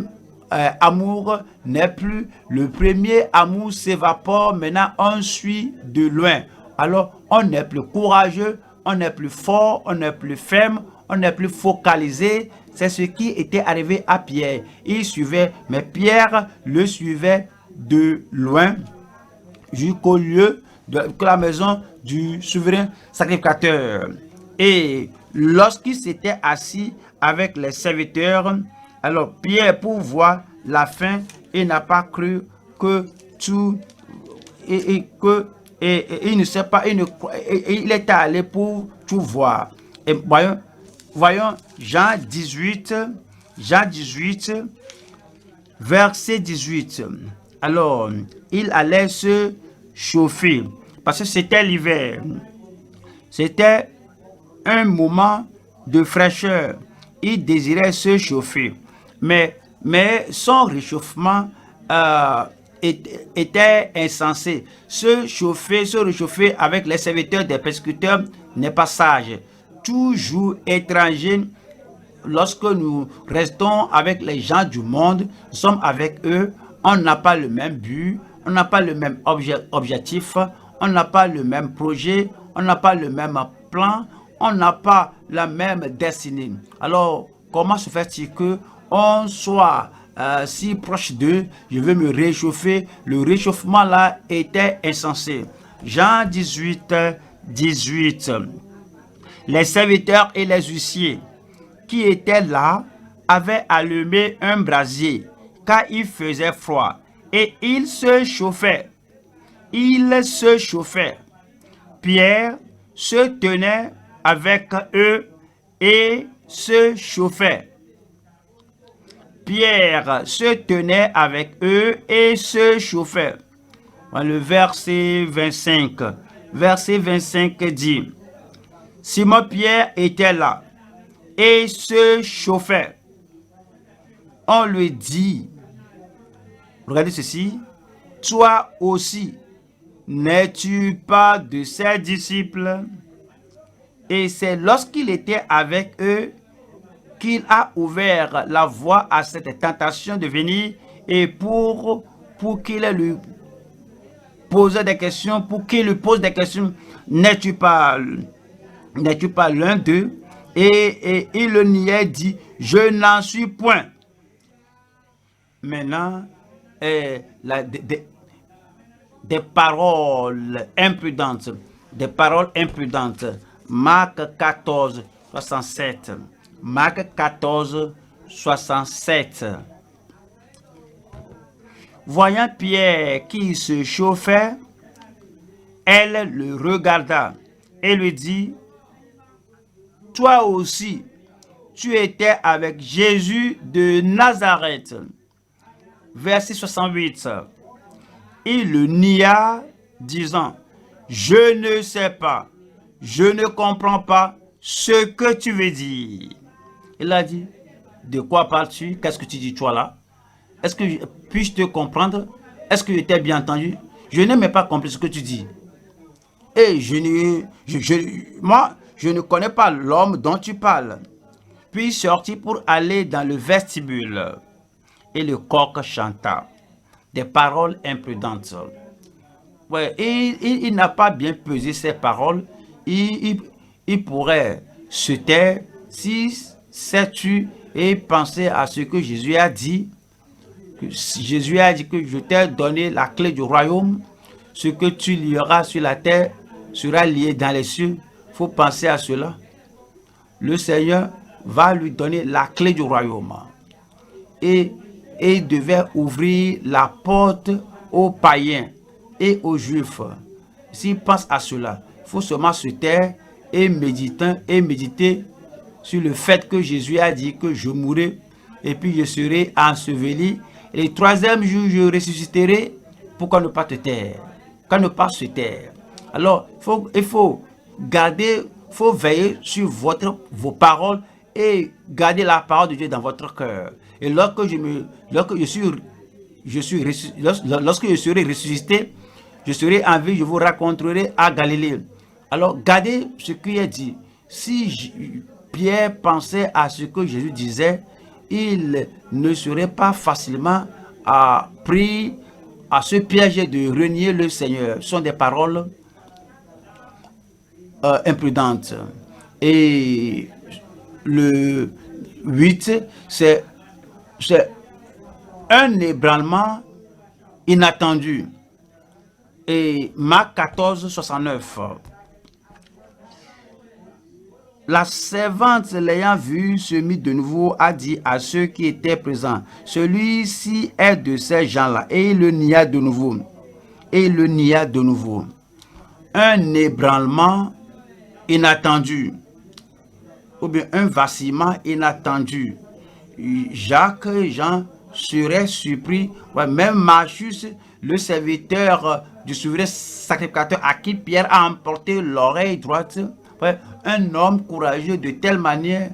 amour n'est plus, le premier amour s'évapore, maintenant on suit de loin. Alors on n'est plus courageux, on n'est plus fort, on n'est plus ferme, on n'est plus focalisé. C'est ce qui était arrivé à Pierre. Il suivait, mais Pierre le suivait de loin jusqu'au lieu de la maison du souverain sacrificateur. Et lorsqu'il s'était assis avec les serviteurs, alors Pierre, pour voir la fin, il n'a pas cru que tout et il ne sait pas, il est allé pour tout voir. Et voyons Jean 18, verset 18. Alors, il allait se chauffer parce que c'était l'hiver. C'était un moment de fraîcheur. Il désirait se chauffer. Mais son réchauffement était insensé. Se réchauffer avec les serviteurs des persécuteurs n'est pas sage. Toujours étranger, lorsque nous restons avec les gens du monde, nous sommes avec eux, on n'a pas le même but, on n'a pas le même objectif, on n'a pas le même projet, on n'a pas le même plan, on n'a pas la même destinée. Alors, comment se fait-il que on soit si proche d'eux? Je veux me réchauffer. Le réchauffement là était insensé. Jean 18, 18. Les serviteurs et les huissiers qui étaient là avaient allumé un brasier car il faisait froid et ils se chauffaient. Pierre se tenait avec eux et se chauffait. Pierre se tenait avec eux et se chauffait. Le verset 25. Verset 25 dit: Simon-Pierre était là et se chauffait. On lui dit, regardez ceci, toi aussi, n'es-tu pas de ses disciples? Et c'est lorsqu'il était avec eux qu'il a ouvert la voie à cette tentation de venir et pour qu'il lui pose des questions, pour qu'il lui pose des questions, n'es-tu pas l'un d'eux? Et il le niait, dit, je n'en suis point. Maintenant, des paroles imprudentes, Marc 14, 67. Marc 14, 67. Voyant Pierre qui se chauffait, elle le regarda et lui dit, toi aussi, tu étais avec Jésus de Nazareth. Verset 68. Il le nia, disant, je ne sais pas, je ne comprends pas ce que tu veux dire. Il a dit, de quoi parles-tu? Qu'est-ce que tu dis toi là? Est-ce que puis-je te comprendre? Est-ce que je t'ai bien entendu? Je n'ai même pas compris ce que tu dis. Et moi, je ne connais pas l'homme dont tu parles. Puis sortit pour aller dans le vestibule. Et le coq chanta. Des paroles imprudentes. Ouais, il n'a pas bien pesé ses paroles. Il pourrait se taire si sais-tu et penser à ce que Jésus a dit. Jésus a dit que je t'ai donné la clé du royaume. Ce que tu lieras sur la terre sera lié dans les cieux. Il faut penser à cela. Le Seigneur va lui donner la clé du royaume. Et il devait ouvrir la porte aux païens et aux juifs. S'il pense à cela, il faut seulement se taire et méditer sur le fait que Jésus a dit que je mourrai et puis je serai enseveli. Et le troisième jour, je ressusciterai. Pourquoi ne pas te taire? Pourquoi ne pas se taire? Alors, il faut veiller sur vos paroles et garder la parole de Dieu dans votre cœur. Et lorsque je serai ressuscité, je serai en vie, je vous raconterai à Galilée. Alors, gardez ce qui est dit. Si Pierre pensait à ce que Jésus disait, il ne serait pas facilement pris à ce piège de renier le Seigneur. Ce sont des paroles imprudentes. Et le 8, c'est un ébranlement inattendu. Et Marc 14, 69. La servante l'ayant vu se mit de nouveau a dit à ceux qui étaient présents, celui-ci est de ces gens-là. Et il le nia de nouveau. Un ébranlement inattendu. Ou bien un vacillement inattendu. Jacques et Jean seraient surpris. Ouais, même Malchus, le serviteur du souverain sacrificateur à qui Pierre a emporté l'oreille droite. Ouais, un homme courageux de telle manière,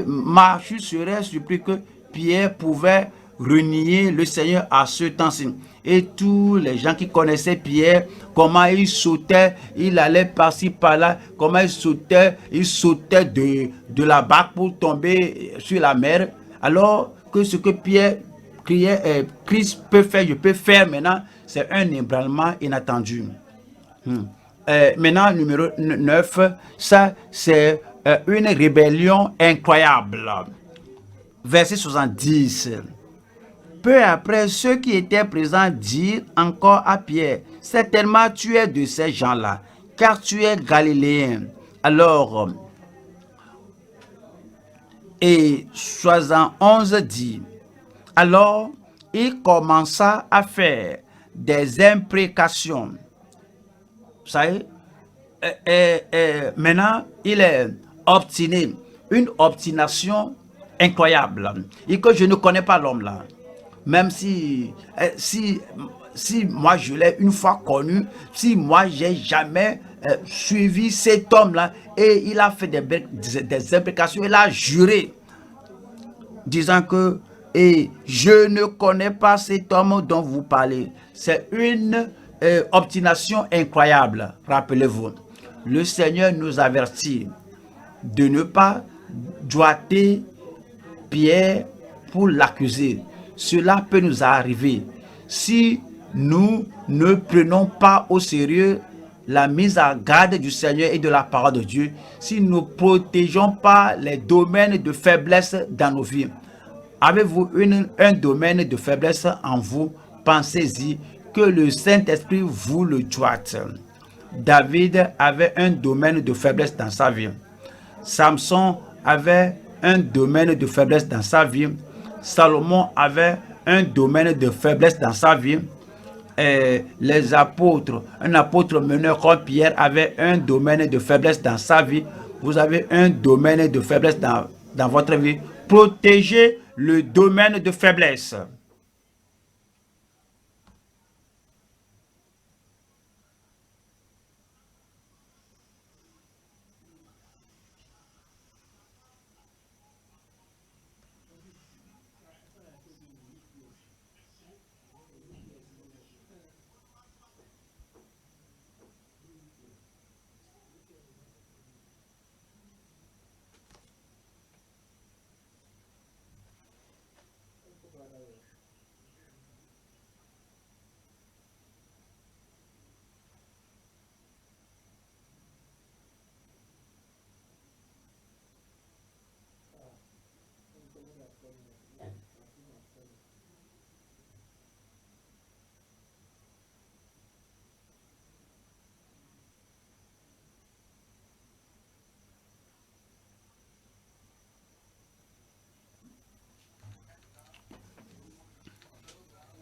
Malchus serait surpris que Pierre pouvait renier le Seigneur à ce temps-ci. Et tous les gens qui connaissaient Pierre, comment il sautait, il allait par-ci par-là, comment il sautait de la barque pour tomber sur la mer. Alors que ce que Pierre criait, Christ peut faire, je peux faire maintenant, c'est un ébranlement inattendu. Maintenant, numéro 9, ça c'est une rébellion incroyable. Verset 70. Peu après, ceux qui étaient présents dirent encore à Pierre, certainement tu es de ces gens-là, car tu es galiléen. Alors, et 71 dit, alors il commença à faire des imprécations. Vous savez, maintenant, il est obstiné, une obstination incroyable, et que je ne connais pas l'homme là. Même si moi je l'ai une fois connu, si moi j'ai jamais suivi cet homme-là, et il a fait des imprécations, il a juré, disant que je ne connais pas cet homme dont vous parlez. C'est une obstination incroyable. Rappelez-vous, le Seigneur nous avertit de ne pas doigter Pierre pour l'accuser. Cela peut nous arriver si nous ne prenons pas au sérieux la mise en garde du Seigneur et de la parole de Dieu, si nous ne protégeons pas les domaines de faiblesse dans nos vies. Avez-vous un domaine de faiblesse en vous? Pensez-y, que le Saint-Esprit vous le doite. David avait un domaine de faiblesse dans sa vie. Samson avait un domaine de faiblesse dans sa vie. Salomon avait un domaine de faiblesse dans sa vie. Les apôtres, un apôtre meneur comme Pierre avait un domaine de faiblesse dans sa vie. Vous avez un domaine de faiblesse dans votre vie. Protégez le domaine de faiblesse.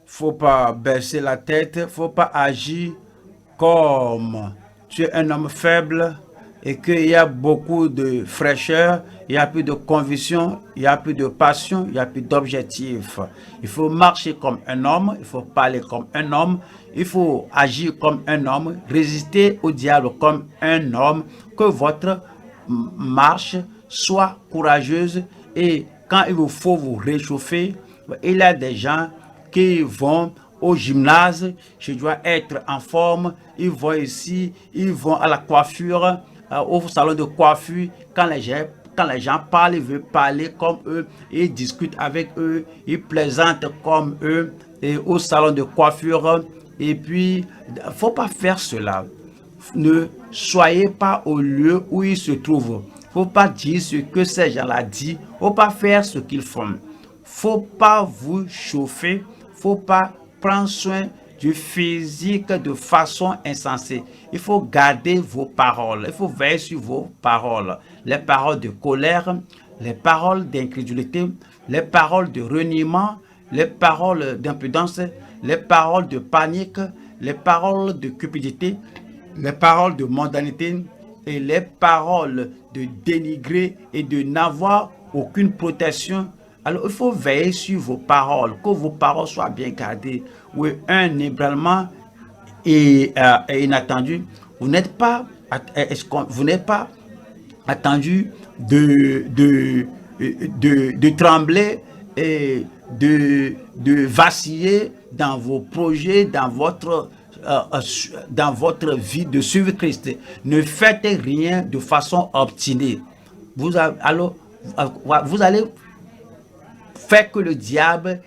Faut pas baisser la tête, faut pas agir comme tu es un homme faible et qu'il y a beaucoup de fraîcheur, il n'y a plus de conviction, il n'y a plus de passion, il n'y a plus d'objectif. Il faut marcher comme un homme, il faut parler comme un homme, il faut agir comme un homme, résister au diable comme un homme, que votre marche soit courageuse et quand il vous faut vous réchauffer, il y a des gens qui vont au gymnase, je dois être en forme, ils vont ici, ils vont à la coiffure, au salon de coiffure, quand les gens parlent, ils veulent parler comme eux, ils discutent avec eux, ils plaisantent comme eux, et au salon de coiffure, et puis, il ne faut pas faire cela. Ne soyez pas au lieu où ils se trouvent. Il ne faut pas dire ce que ces gens-là disent, il ne faut pas faire ce qu'ils font. Il ne faut pas vous chauffer, faut pas prendre soin du physique de façon insensée. Il faut garder vos paroles. Il faut veiller sur vos paroles. Les paroles de colère, les paroles d'incrédulité, les paroles de reniement, les paroles d'impudence, les paroles de panique, les paroles de cupidité, les paroles de mondanité et les paroles de dénigrer et de n'avoir aucune protection. Alors, il faut veiller sur vos paroles, que vos paroles soient bien gardées. Oui, un ébranlement est inattendu. Vous n'êtes pas attendu de trembler et de vaciller dans vos projets, dans votre vie de suivre Christ. Ne faites rien de façon obstinée. Vous allez fait que le diable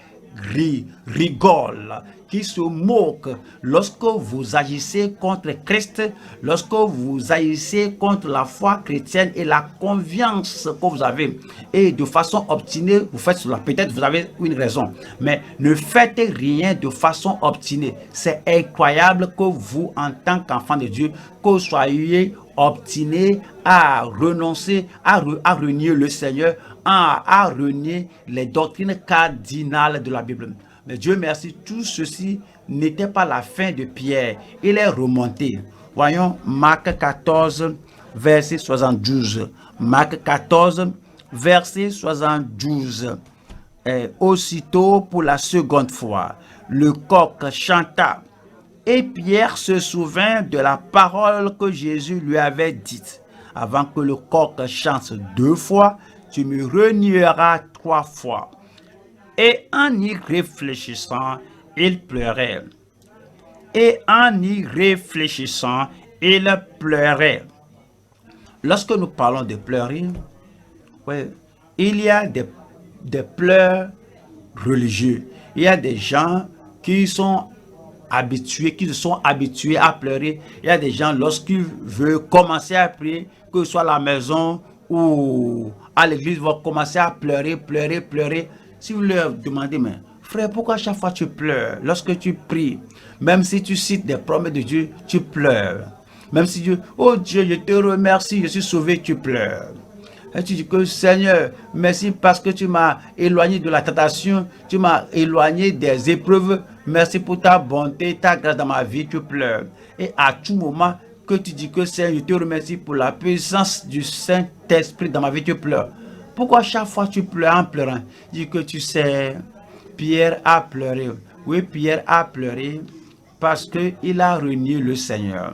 rigole, qui se moque lorsque vous agissez contre Christ, lorsque vous agissez contre la foi chrétienne et la confiance que vous avez. Et de façon obstinée, vous faites cela. Peut-être vous avez une raison, mais ne faites rien de façon obstinée. C'est incroyable que vous, en tant qu'enfant de Dieu, que vous soyez obstiné à renoncer, à renier le Seigneur, à renier les doctrines cardinales de la Bible. Mais Dieu merci, tout ceci n'était pas la fin de Pierre. Il est remonté. Voyons Marc 14, verset 72. Marc 14, verset 72. Aussitôt, pour la seconde fois, le coq chanta. Et Pierre se souvint de la parole que Jésus lui avait dite. Avant que le coq chante 2 fois, tu me renieras 3 fois. Et en y réfléchissant, il pleurait. Et en y réfléchissant, il pleurait. Lorsque nous parlons de pleurer, Ouais, il y a des pleurs religieux. Il y a des gens qui sont habitués, qui se sont habitués à pleurer. Il y a des gens, lorsqu'ils veulent commencer à prier, que ce soit à la maison ou à l'église, vont commencer à pleurer, pleurer, pleurer. Si vous leur demandez, mais frère, pourquoi chaque fois tu pleures lorsque tu pries? Même si tu cites des promesses de Dieu, tu pleures. Même si Dieu, oh Dieu, je te remercie, je suis sauvé, tu pleures. Et tu dis que Seigneur, merci parce que tu m'as éloigné de la tentation, tu m'as éloigné des épreuves. Merci pour ta bonté, ta grâce dans ma vie, tu pleures. Et à tout moment que tu dis que Seigneur, je te remercie pour la puissance du Saint-Esprit dans ma vie, tu pleures. Pourquoi chaque fois tu pleures en pleurant? Dis que tu sais, Pierre a pleuré. Oui, Pierre a pleuré parce qu'il a renié le Seigneur.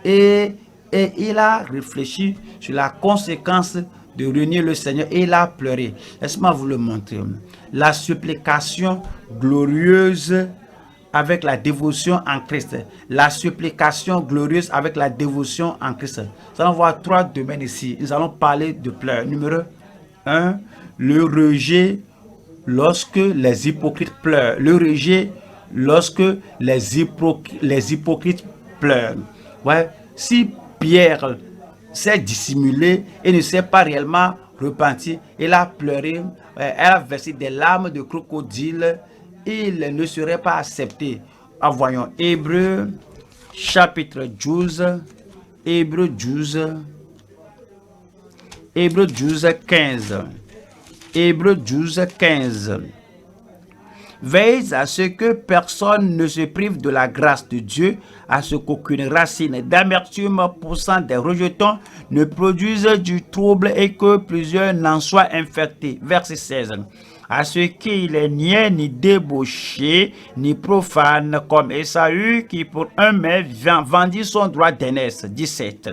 Et, et il a réfléchi sur la conséquence de renier le Seigneur et il a pleuré. Laisse-moi vous le montrer. La supplication glorieuse avec la dévotion en Christ. La supplication glorieuse avec la dévotion en Christ. Nous allons voir 3 domaines ici. Nous allons parler de pleurs. Numéro 1, le rejet lorsque les hypocrites pleurent. Le rejet lorsque les hypocrites pleurent. Ouais. Si Pierre s'est dissimulé et ne s'est pas réellement repenti, il a pleuré, elle a versé des larmes de crocodile, il ne serait pas accepté. Voyons, Hébreux chapitre 12, Hébreux 12, Hébreux 12, 15. Hébreux 12, 15. Veillez à ce que personne ne se prive de la grâce de Dieu, à ce qu'aucune racine d'amertume poussant des rejetons ne produise du trouble et que plusieurs n'en soient infectés. Verset 16. À ce qu'il est ni débauché, ni profane, comme Ésaü, qui pour un mets vendit son droit d'aînesse. 17.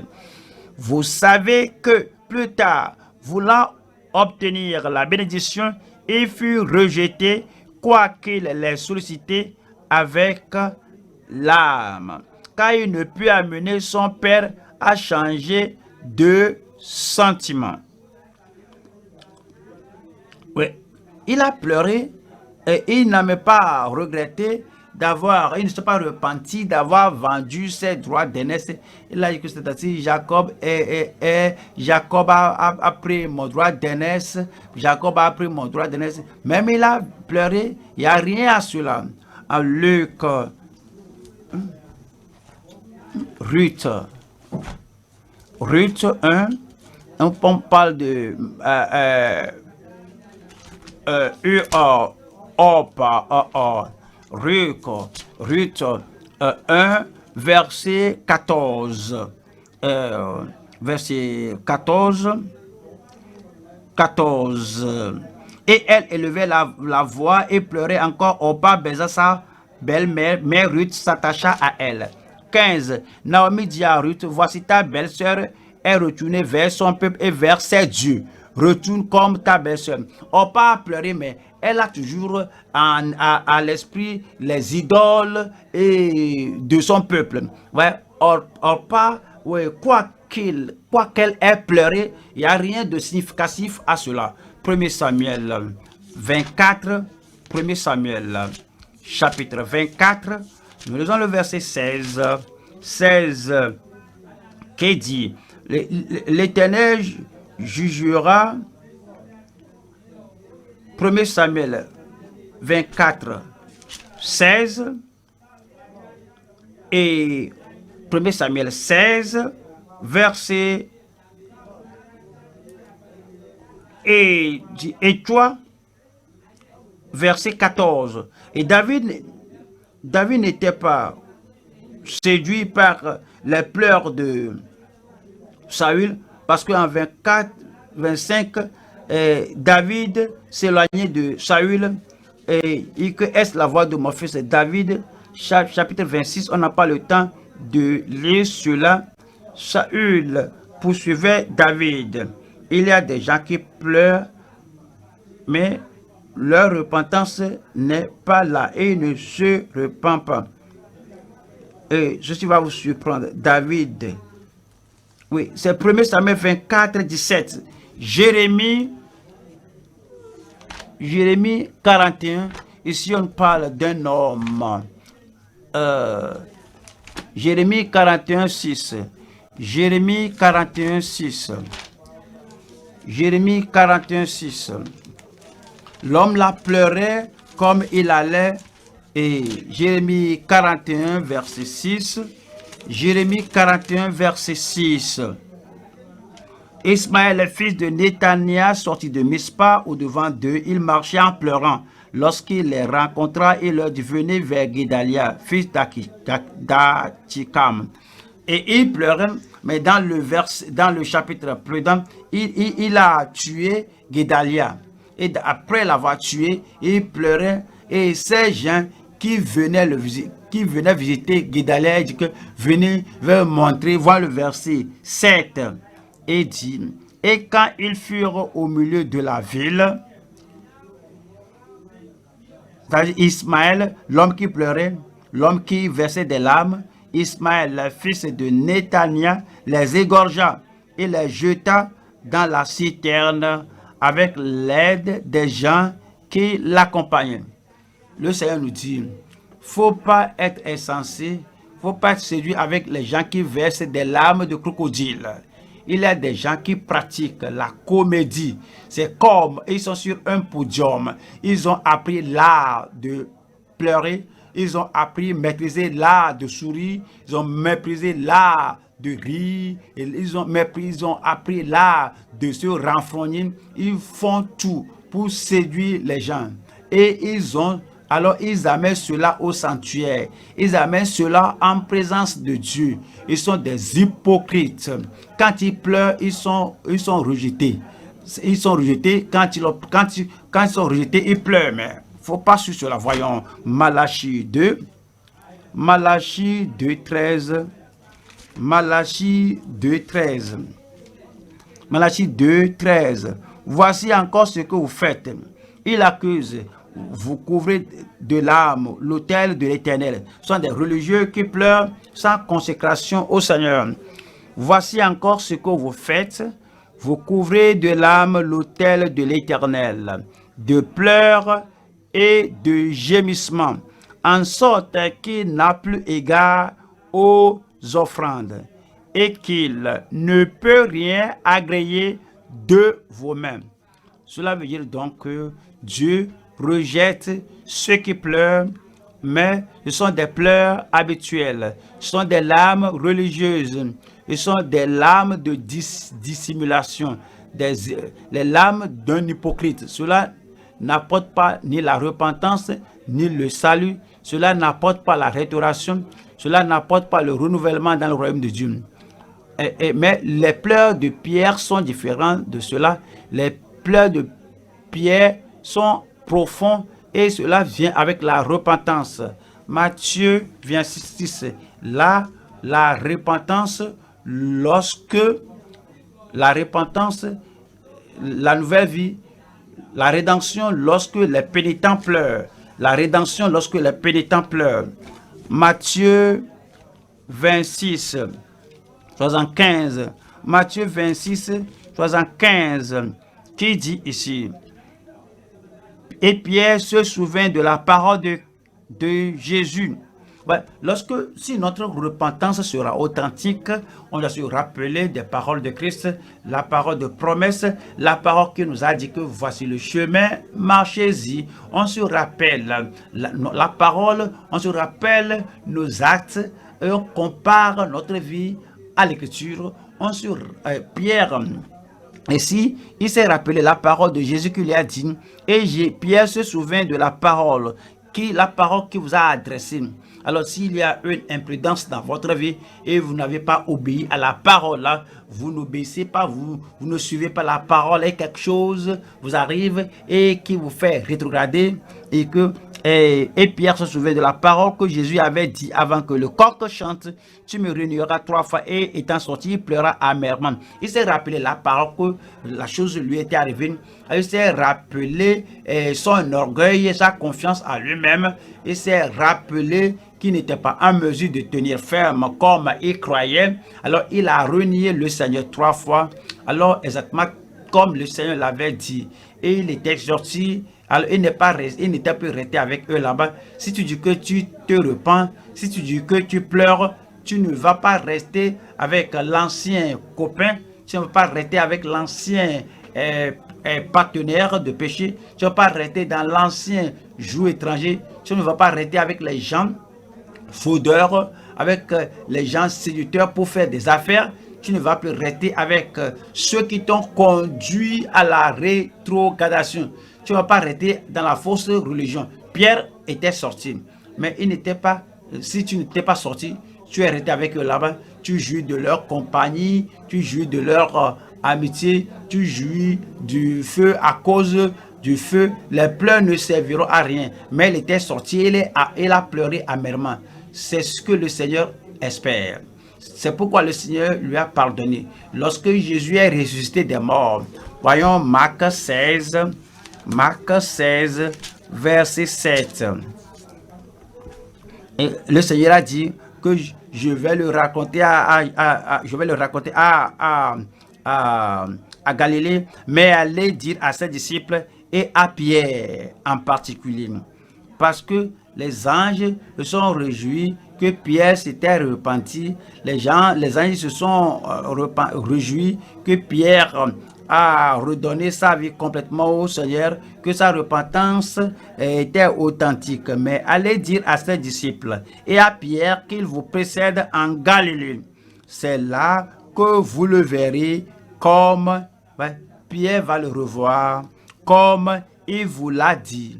Vous savez que plus tard, voulant obtenir la bénédiction, il fut rejeté, quoiqu'il les sollicité avec l'âme, car il ne put amener son père à changer de sentiment. Oui, il a pleuré et il n'a même pas regretté il ne s'est pas repenti d'avoir vendu ses droits d'aînesse. Il a dit que c'est-à-dire Jacob a pris mon droit d'aînesse, Jacob a pris mon droit d'aînesse. Même il a pleuré, il n'y a rien à cela. En Luc, Ruth 1, on parle de Ruth 1, verset 14. Verset 14. Et elle élevait la voix et pleurait encore. Orpa baisa sa belle-mère, mais Ruth s'attacha à elle. 15. Naomi dit à Ruth, voici ta belle-sœur est retournée vers son peuple et vers ses dieux. Retourne comme ta belle-sœur. Orpa a pleuré, mais elle a toujours à l'esprit les idoles et de son peuple. Ouais, Orpa, ouais, quoi qu'elle ait pleuré, il n'y a rien de significatif à cela. 1 Samuel 24, 1 Samuel chapitre 24, nous lisons le verset 16, qui dit, l'Éternel jugera. 1 Samuel 24, 16 et 1 Samuel 16, verset et toi, verset 14. Et David n'était pas séduit par les pleurs de Saül, parce qu'en 24, 25, David s'éloignait de Saül et il que est la voix de mon fils David. Chapitre 26, on n'a pas le temps de lire cela. Saül poursuivait David. Il y a des gens qui pleurent, mais leur repentance n'est pas là et ne se repent pas. Et ceci va vous surprendre. David, oui, c'est 1 Samuel 24, 17. Jérémie 41, ici on parle d'un homme. Jérémie 41, 6. Jérémie 41, 6. Jérémie 41, 6. L'homme la pleurait comme il allait. Et Jérémie 41, verset 6. Jérémie 41, verset 6. Ismaël, le fils de Néthania, sortit de Mispa au-devant d'eux. Il marchait en pleurant. Lorsqu'il les rencontra, il leur dit, venez vers Guédalia, fils d'Achikam. Et il pleurait, mais dans le chapitre précédent, il a tué Guédalia. Et après l'avoir tué, il pleurait. Et ces gens qui venaient visiter Guédalia, il dit que venez montrer, voir le verset 7. Et dit, et quand ils furent au milieu de la ville, c'est-à-dire Ismaël, l'homme qui pleurait, l'homme qui versait des larmes, Ismaël, le fils de Néthania, les égorgea et les jeta dans la citerne avec l'aide des gens qui l'accompagnaient. Le Seigneur nous dit, faut pas être insensé, faut pas être séduit avec les gens qui versent des larmes de crocodile. Il y a des gens qui pratiquent la comédie. C'est comme ils sont sur un podium. Ils ont appris l'art de pleurer. Ils ont appris à maîtriser l'art de sourire. Ils ont maîtrisé l'art de rire. Ils ont appris l'art de se renfrogner. Ils font tout pour séduire les gens. Et alors ils amènent cela au sanctuaire. Ils amènent cela en présence de Dieu. Ils sont des hypocrites. Quand ils pleurent, ils sont rejetés. Ils sont rejetés. Quand ils sont rejetés, ils pleurent. Mais il ne faut pas suivre cela. Voyons Malachie 2. Malachie 2, 13. Malachie 2, 13. Malachie 2, 13. Voici encore ce que vous faites. Il accuse. Vous couvrez de larmes l'autel de l'Éternel. Ce sont des religieux qui pleurent sans consécration au Seigneur. Voici encore ce que vous faites. Vous couvrez de larmes l'autel de l'Éternel, de pleurs et de gémissements, en sorte qu'il n'a plus égard aux offrandes et qu'il ne peut rien agréer de vos mains. Cela veut dire donc que Dieu rejette ceux qui pleurent, mais ce sont des pleurs habituels, ce sont des larmes religieuses, ce sont des larmes de dissimulation, les larmes d'un hypocrite. Cela n'apporte pas ni la repentance, ni le salut, cela n'apporte pas la restauration, cela n'apporte pas le renouvellement dans le royaume de Dieu. Mais les pleurs de Pierre sont différents de cela. Les pleurs de Pierre sont profonds et cela vient avec la repentance. Matthieu 26, là, la repentance, la nouvelle vie, la rédemption lorsque les pénitents pleurent. La rédemption lorsque les pénitents pleurent. Matthieu 26, 75. Matthieu 26, 75, qui dit ici, et Pierre se souvint de la parole de Jésus. Si notre repentance sera authentique, on doit se rappeler des paroles de Christ, la parole de promesse, la parole qui nous a dit que voici le chemin, marchez-y. On se rappelle la parole, on se rappelle nos actes, et on compare notre vie à l'écriture. Pierre, ici, il s'est rappelé la parole de Jésus qui lui a dit, et Pierre se souvint de la parole qui vous a adressée. Alors, s'il y a une imprudence dans votre vie et vous n'avez pas obéi à la parole, là, vous n'obéissez pas, vous ne suivez pas la parole et quelque chose vous arrive et qui vous fait rétrograder et Pierre se souvient de la parole que Jésus avait dit avant que le coq chante, tu me réuniras 3 fois, et étant sorti, il pleura amèrement. Il s'est rappelé la parole que la chose lui était arrivée. Il s'est rappelé son orgueil, sa confiance en lui-même. Il s'est rappelé qu'il n'était pas en mesure de tenir ferme comme il croyait. Alors il a renié le Seigneur 3 fois. Alors exactement comme le Seigneur l'avait dit. Et il était sorti. Alors, il n'était plus resté avec eux là-bas. Si tu dis que tu te repens, si tu dis que tu pleures, tu ne vas pas rester avec l'ancien copain, tu ne vas pas rester avec l'ancien partenaire de péché, tu ne vas pas rester dans l'ancien joug étranger, tu ne vas pas rester avec les gens fraudeurs, avec les gens séducteurs pour faire des affaires. Tu ne vas plus rester avec ceux qui t'ont conduit à la rétrogradation. Tu ne vas pas rester dans la fausse religion. Pierre était sorti, mais il n'était pas, si tu n'étais pas sorti, tu es resté avec eux là-bas, tu jouis de leur compagnie, tu jouis de leur amitié, tu jouis du feu à cause du feu. Les pleurs ne serviront à rien, mais il était sorti, il a pleuré amèrement. C'est ce que le Seigneur espère. C'est pourquoi le Seigneur lui a pardonné. Lorsque Jésus est ressuscité des morts, voyons Marc 16, verset 7. Et le Seigneur a dit que je vais le raconter à Galilée, mais allez dire à ses disciples et à Pierre en particulier. Parce que les anges se sont réjouis que Pierre s'était repenti. Les anges se sont réjouis que Pierre a redonné sa vie complètement au Seigneur, que sa repentance était authentique. Mais allez dire à ses disciples et à Pierre qu'il vous précède en Galilée. C'est là que vous le verrez comme Pierre va le revoir, comme il vous l'a dit.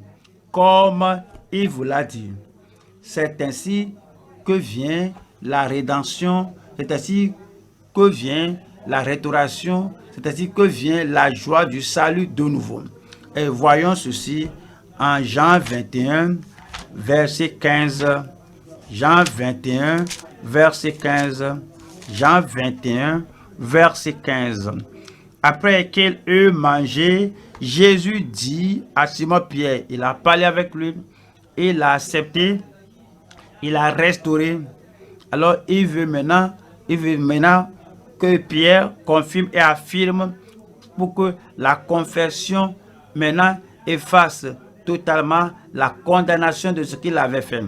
Comme il vous l'a dit. C'est ainsi que vient la rédemption, c'est ainsi que vient la restauration, c'est ainsi que vient la joie du salut de nouveau. Et voyons ceci en Jean 21, verset 15. Jean 21, verset 15. Jean 21, verset 15. Après qu'il eut mangé, Jésus dit à Simon-Pierre, il a parlé avec lui, il l'a accepté, il l'a restauré. Alors il veut maintenant que Pierre confirme et affirme pour que la confession maintenant efface totalement la condamnation de ce qu'il avait fait.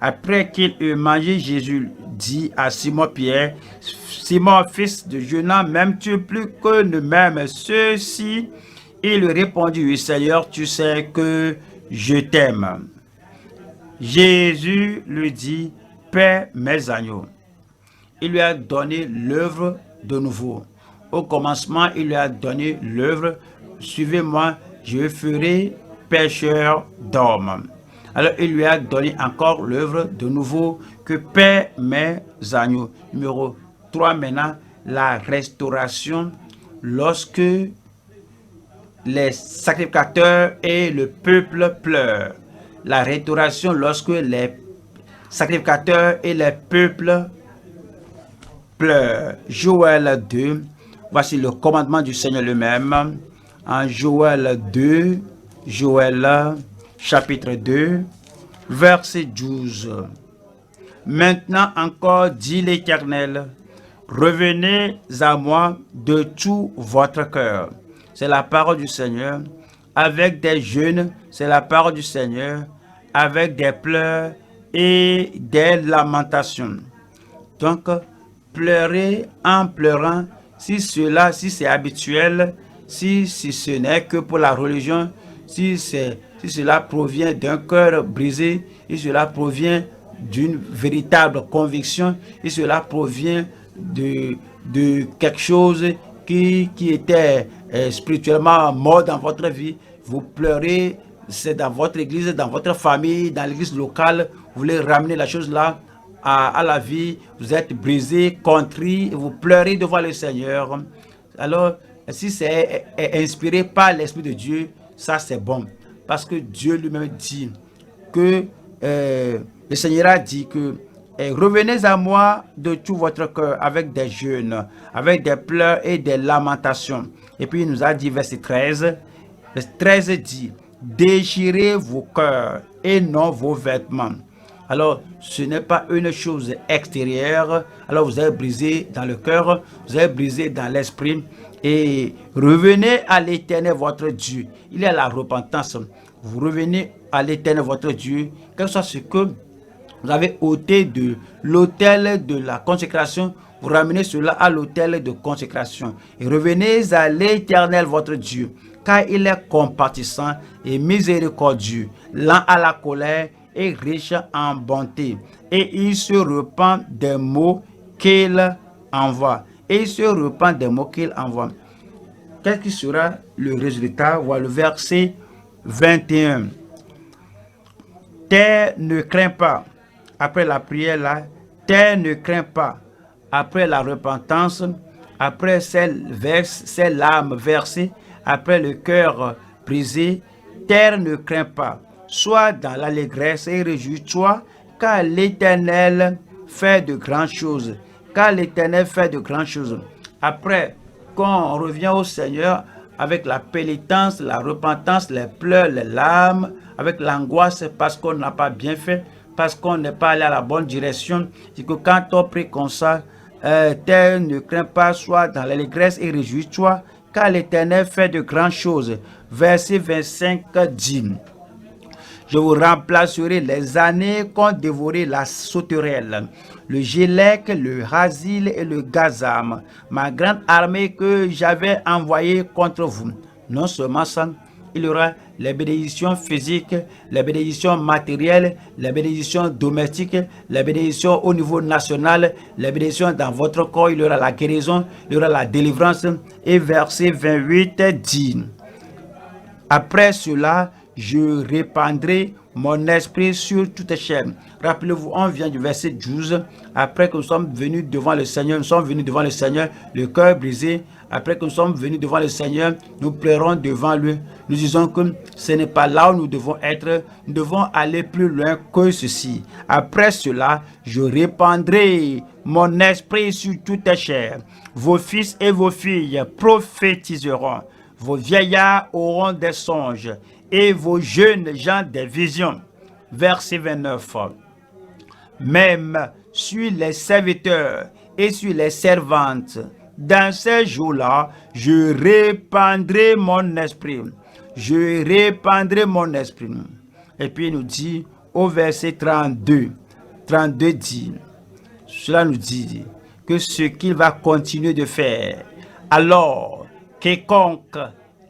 Après qu'il eut mangé, Jésus dit à Simon-Pierre, Simon, fils de Jonas, m'aimes-tu plus que ne m'aiment ceux-ci? Il lui répondit, oui Seigneur, tu sais que je t'aime. Jésus lui dit, paie mes agneaux. Il lui a donné l'œuvre de nouveau. Au commencement, il lui a donné l'œuvre, suivez-moi, je ferai pêcheur d'hommes. Alors, il lui a donné encore l'œuvre de nouveau, que paie mes agneaux. Numéro 3 maintenant, la restauration lorsque les sacrificateurs et le peuple pleurent. La restauration lorsque les sacrificateurs et le peuple pleurent. Joël 2, voici le commandement du Seigneur lui-même. En Joël 2, Joël chapitre 2, verset 12. Maintenant encore, dit l'Éternel, revenez à moi de tout votre cœur. C'est la parole du Seigneur. Avec des jeûnes, c'est la parole du Seigneur. Avec des pleurs et des lamentations. Donc, pleurer en pleurant, si c'est habituel, si ce n'est que pour la religion, si cela provient d'un cœur brisé, si cela provient d'une véritable conviction, si cela provient de quelque chose qui était spirituellement mort dans votre vie, vous pleurez, c'est dans votre église, dans votre famille, dans l'église locale, vous voulez ramener la chose là à la vie, vous êtes brisé, contrit, vous pleurez devant le Seigneur. Alors, si c'est inspiré par l'Esprit de Dieu, ça c'est bon. Parce que Dieu lui-même dit que le Seigneur a dit que revenez à moi de tout votre cœur avec des jeûnes, avec des pleurs et des lamentations. Et puis il nous a dit, verset 13, verset 13 dit, déchirez vos cœurs et non vos vêtements. Alors, ce n'est pas une chose extérieure. Alors, vous avez brisé dans le cœur, vous avez brisé dans l'esprit. Et revenez à l'Éternel, votre Dieu. Il y a la repentance. Vous revenez à l'Éternel, votre Dieu, quel que soit ce que vous avez ôté de l'autel de la consécration, vous ramenez cela à l'autel de consécration. Et revenez à l'Éternel, votre Dieu, car il est compatissant et miséricordieux, lent à la colère et riche en bonté. Et il se repent des mots qu'il envoie. Et il se repent des mots qu'il envoie. Quel qui sera le résultat? Voilà le verset 21. Terre ne craint pas. Après la prière là, terre ne craint pas. Après la repentance, après ces larmes versées, après le cœur brisé, terre ne craint pas. Sois dans l'allégresse et réjouis-toi, car l'Éternel fait de grandes choses. Car l'Éternel fait de grandes choses. Après, quand on revient au Seigneur avec la pénitence, la repentance, les pleurs, les larmes, avec l'angoisse parce qu'on n'a pas bien fait, parce qu'on n'est pas allé à la bonne direction, c'est que quand on prie comme ça, terre ne craint pas, sois dans l'allégresse et réjouis-toi, car l'Éternel fait de grandes choses. Verset 25 dit: je vous remplacerai les années qu'ont dévoré la sauterelle, le gélec, le hasil et le gazam, ma grande armée que j'avais envoyée contre vous. Non seulement ça, il y aura les bénédictions physiques, les bénédictions matérielles, les bénédictions domestiques, les bénédictions au niveau national, les bénédictions dans votre corps, il y aura la guérison, il y aura la délivrance. Et verset 28 dit: après cela, je répandrai mon esprit sur toute chair. Rappelez-vous, on vient du verset 12. Après que nous sommes venus devant le Seigneur, nous sommes venus devant le Seigneur, le cœur brisé. Après que nous sommes venus devant le Seigneur, nous pleurons devant lui. Nous disons que ce n'est pas là où nous devons être. Nous devons aller plus loin que ceci. Après cela, je répandrai mon esprit sur toute chair. Vos fils et vos filles prophétiseront. Vos vieillards auront des songes et vos jeunes gens des visions. Verset 29. Même sur les serviteurs et sur les servantes, dans ces jours-là, je répandrai mon esprit. Je répandrai mon esprit. Et puis il nous dit au verset 32. 32 dit, cela nous dit que ce qu'il va continuer de faire. Alors, quiconque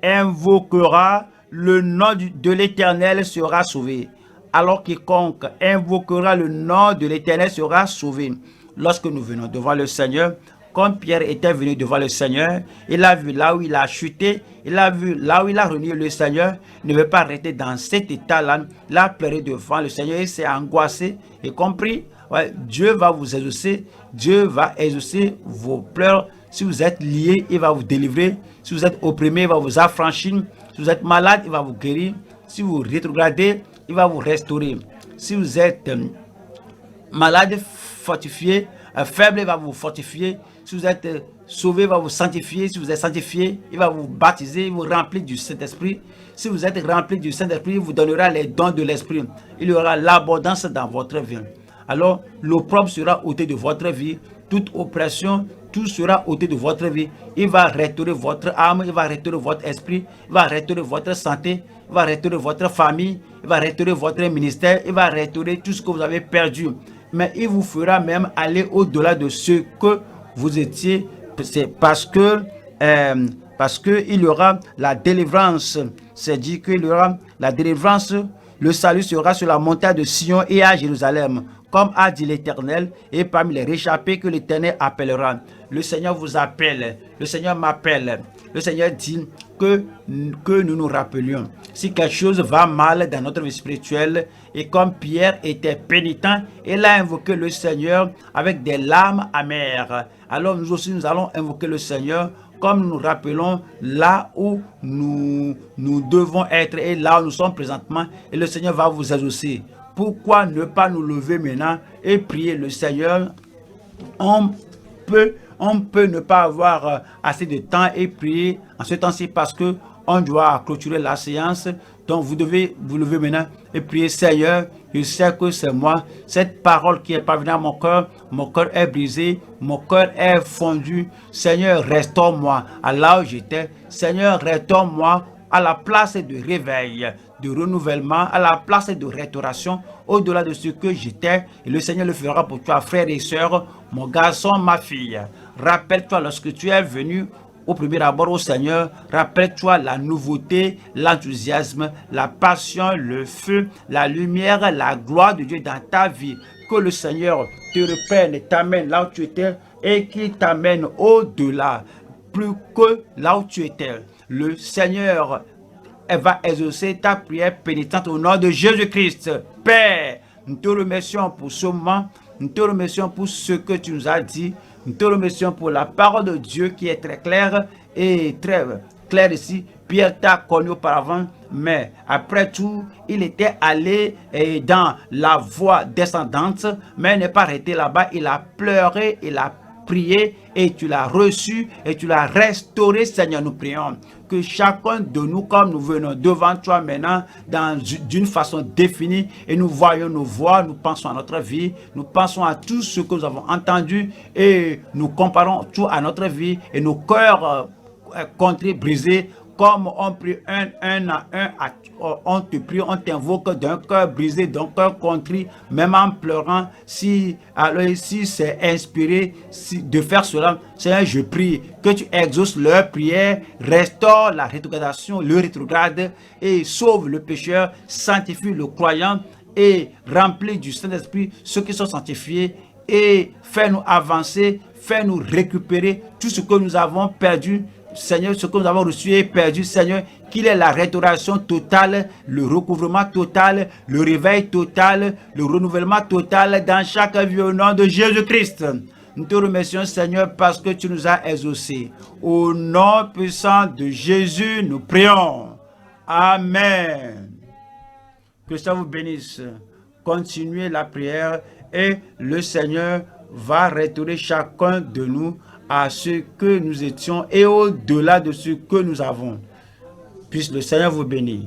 invoquera le nom de l'Éternel sera sauvé. Alors quiconque invoquera le nom de l'Éternel sera sauvé. Lorsque nous venons devant le Seigneur, comme Pierre était venu devant le Seigneur, il a vu là où il a chuté, il a vu là où il a renié le Seigneur, il ne veut pas arrêter dans cet état-là, il a pleuré devant le Seigneur, il s'est angoissé et compris, ouais, Dieu va vous exaucer, Dieu va exaucer vos pleurs. Si vous êtes lié, il va vous délivrer. Si vous êtes opprimé, il va vous affranchir. Si vous êtes malade, il va vous guérir. Si vous rétrogradez, il va vous restaurer. Si vous êtes malade, fortifié, faible, il va vous fortifier. Si vous êtes sauvé, il va vous sanctifier. Si vous êtes sanctifié, il va vous baptiser, il vous remplir du Saint-Esprit. Si vous êtes rempli du Saint-Esprit, il vous donnera les dons de l'Esprit. Il y aura l'abondance dans votre vie. Alors, l'opprobre sera ôté de votre vie. Toute oppression, tout sera ôté de votre vie. Il va restaurer votre âme, il va restaurer votre esprit, il va restaurer votre santé, il va restaurer votre famille, il va restaurer votre ministère, il va restaurer tout ce que vous avez perdu. Mais il vous fera même aller au-delà de ce que vous étiez. C'est parce que il y aura la délivrance. C'est dit qu'il y aura la délivrance. Le salut sera sur la montagne de Sion et à Jérusalem, comme a dit l'Éternel, et parmi les réchappés que l'Éternel appellera. Le Seigneur vous appelle, le Seigneur m'appelle. Le Seigneur dit que nous nous rappelions. Si quelque chose va mal dans notre vie spirituelle, et comme Pierre était pénitent, il a invoqué le Seigneur avec des larmes amères. Alors nous aussi, nous allons invoquer le Seigneur comme nous nous rappelons là où nous devons être et là où nous sommes présentement, et le Seigneur va vous exaucer. Pourquoi ne pas nous lever maintenant et prier le Seigneur? On peut ne pas avoir assez de temps et prier en ce temps-ci parce que on doit clôturer la séance. Donc vous devez vous lever maintenant et prier, Seigneur, je sais que c'est moi. Cette parole qui est parvenue à mon cœur est brisé, mon cœur est fondu. Seigneur, restaure-moi à là où j'étais. Seigneur, restaure-moi à la place de réveil, de renouvellement, à la place de restauration, au-delà de ce que j'étais. Et le Seigneur le fera pour toi, frères et sœurs, mon garçon, ma fille. Rappelle-toi lorsque tu es venu au premier abord au Seigneur, rappelle-toi la nouveauté, l'enthousiasme, la passion, le feu, la lumière, la gloire de Dieu dans ta vie. Que le Seigneur te reprenne et t'amène là où tu étais et qu'il t'amène au-delà, plus que là où tu étais. Le Seigneur va exaucer ta prière pénitente au nom de Jésus-Christ. Père, nous te remercions pour ce moment, nous te remercions pour ce que tu nous as dit. Nous te remercions pour la parole de Dieu qui est très claire et très claire ici. Pierre t'a connu auparavant, mais après tout, il était allé dans la voie descendante, mais il n'est pas arrêté là-bas. Il a pleuré, il a prié et tu l'as reçu et tu l'as restauré. Seigneur, nous prions que chacun de nous, comme nous venons devant toi maintenant, d'une façon définie, et nous voyons nos voix, nous pensons à notre vie, nous pensons à tout ce que nous avons entendu et nous comparons tout à notre vie et nos cœurs contrits, brisés, comme on prie un à un, on te prie, on t'invoque d'un cœur brisé, d'un cœur contrit, même en pleurant. Si c'est inspiré de faire cela, Seigneur, je prie que tu exauces leur prière, restaure la rétrogradation, le rétrograde et sauve le pécheur, sanctifie le croyant et remplis du Saint-Esprit ceux qui sont sanctifiés et fais-nous avancer, fais-nous récupérer tout ce que nous avons perdu. Seigneur, ce que nous avons reçu et perdu, Seigneur, qu'il ait la restauration totale, le recouvrement total, le réveil total, le renouvellement total dans chaque vie au nom de Jésus-Christ. Nous te remercions, Seigneur, parce que tu nous as exaucés. Au nom puissant de Jésus, nous prions. Amen. Que ça vous bénisse. Continuez la prière et le Seigneur va restaurer chacun de nous à ce que nous étions et au-delà de ce que nous avons. Puisse le Seigneur vous bénir.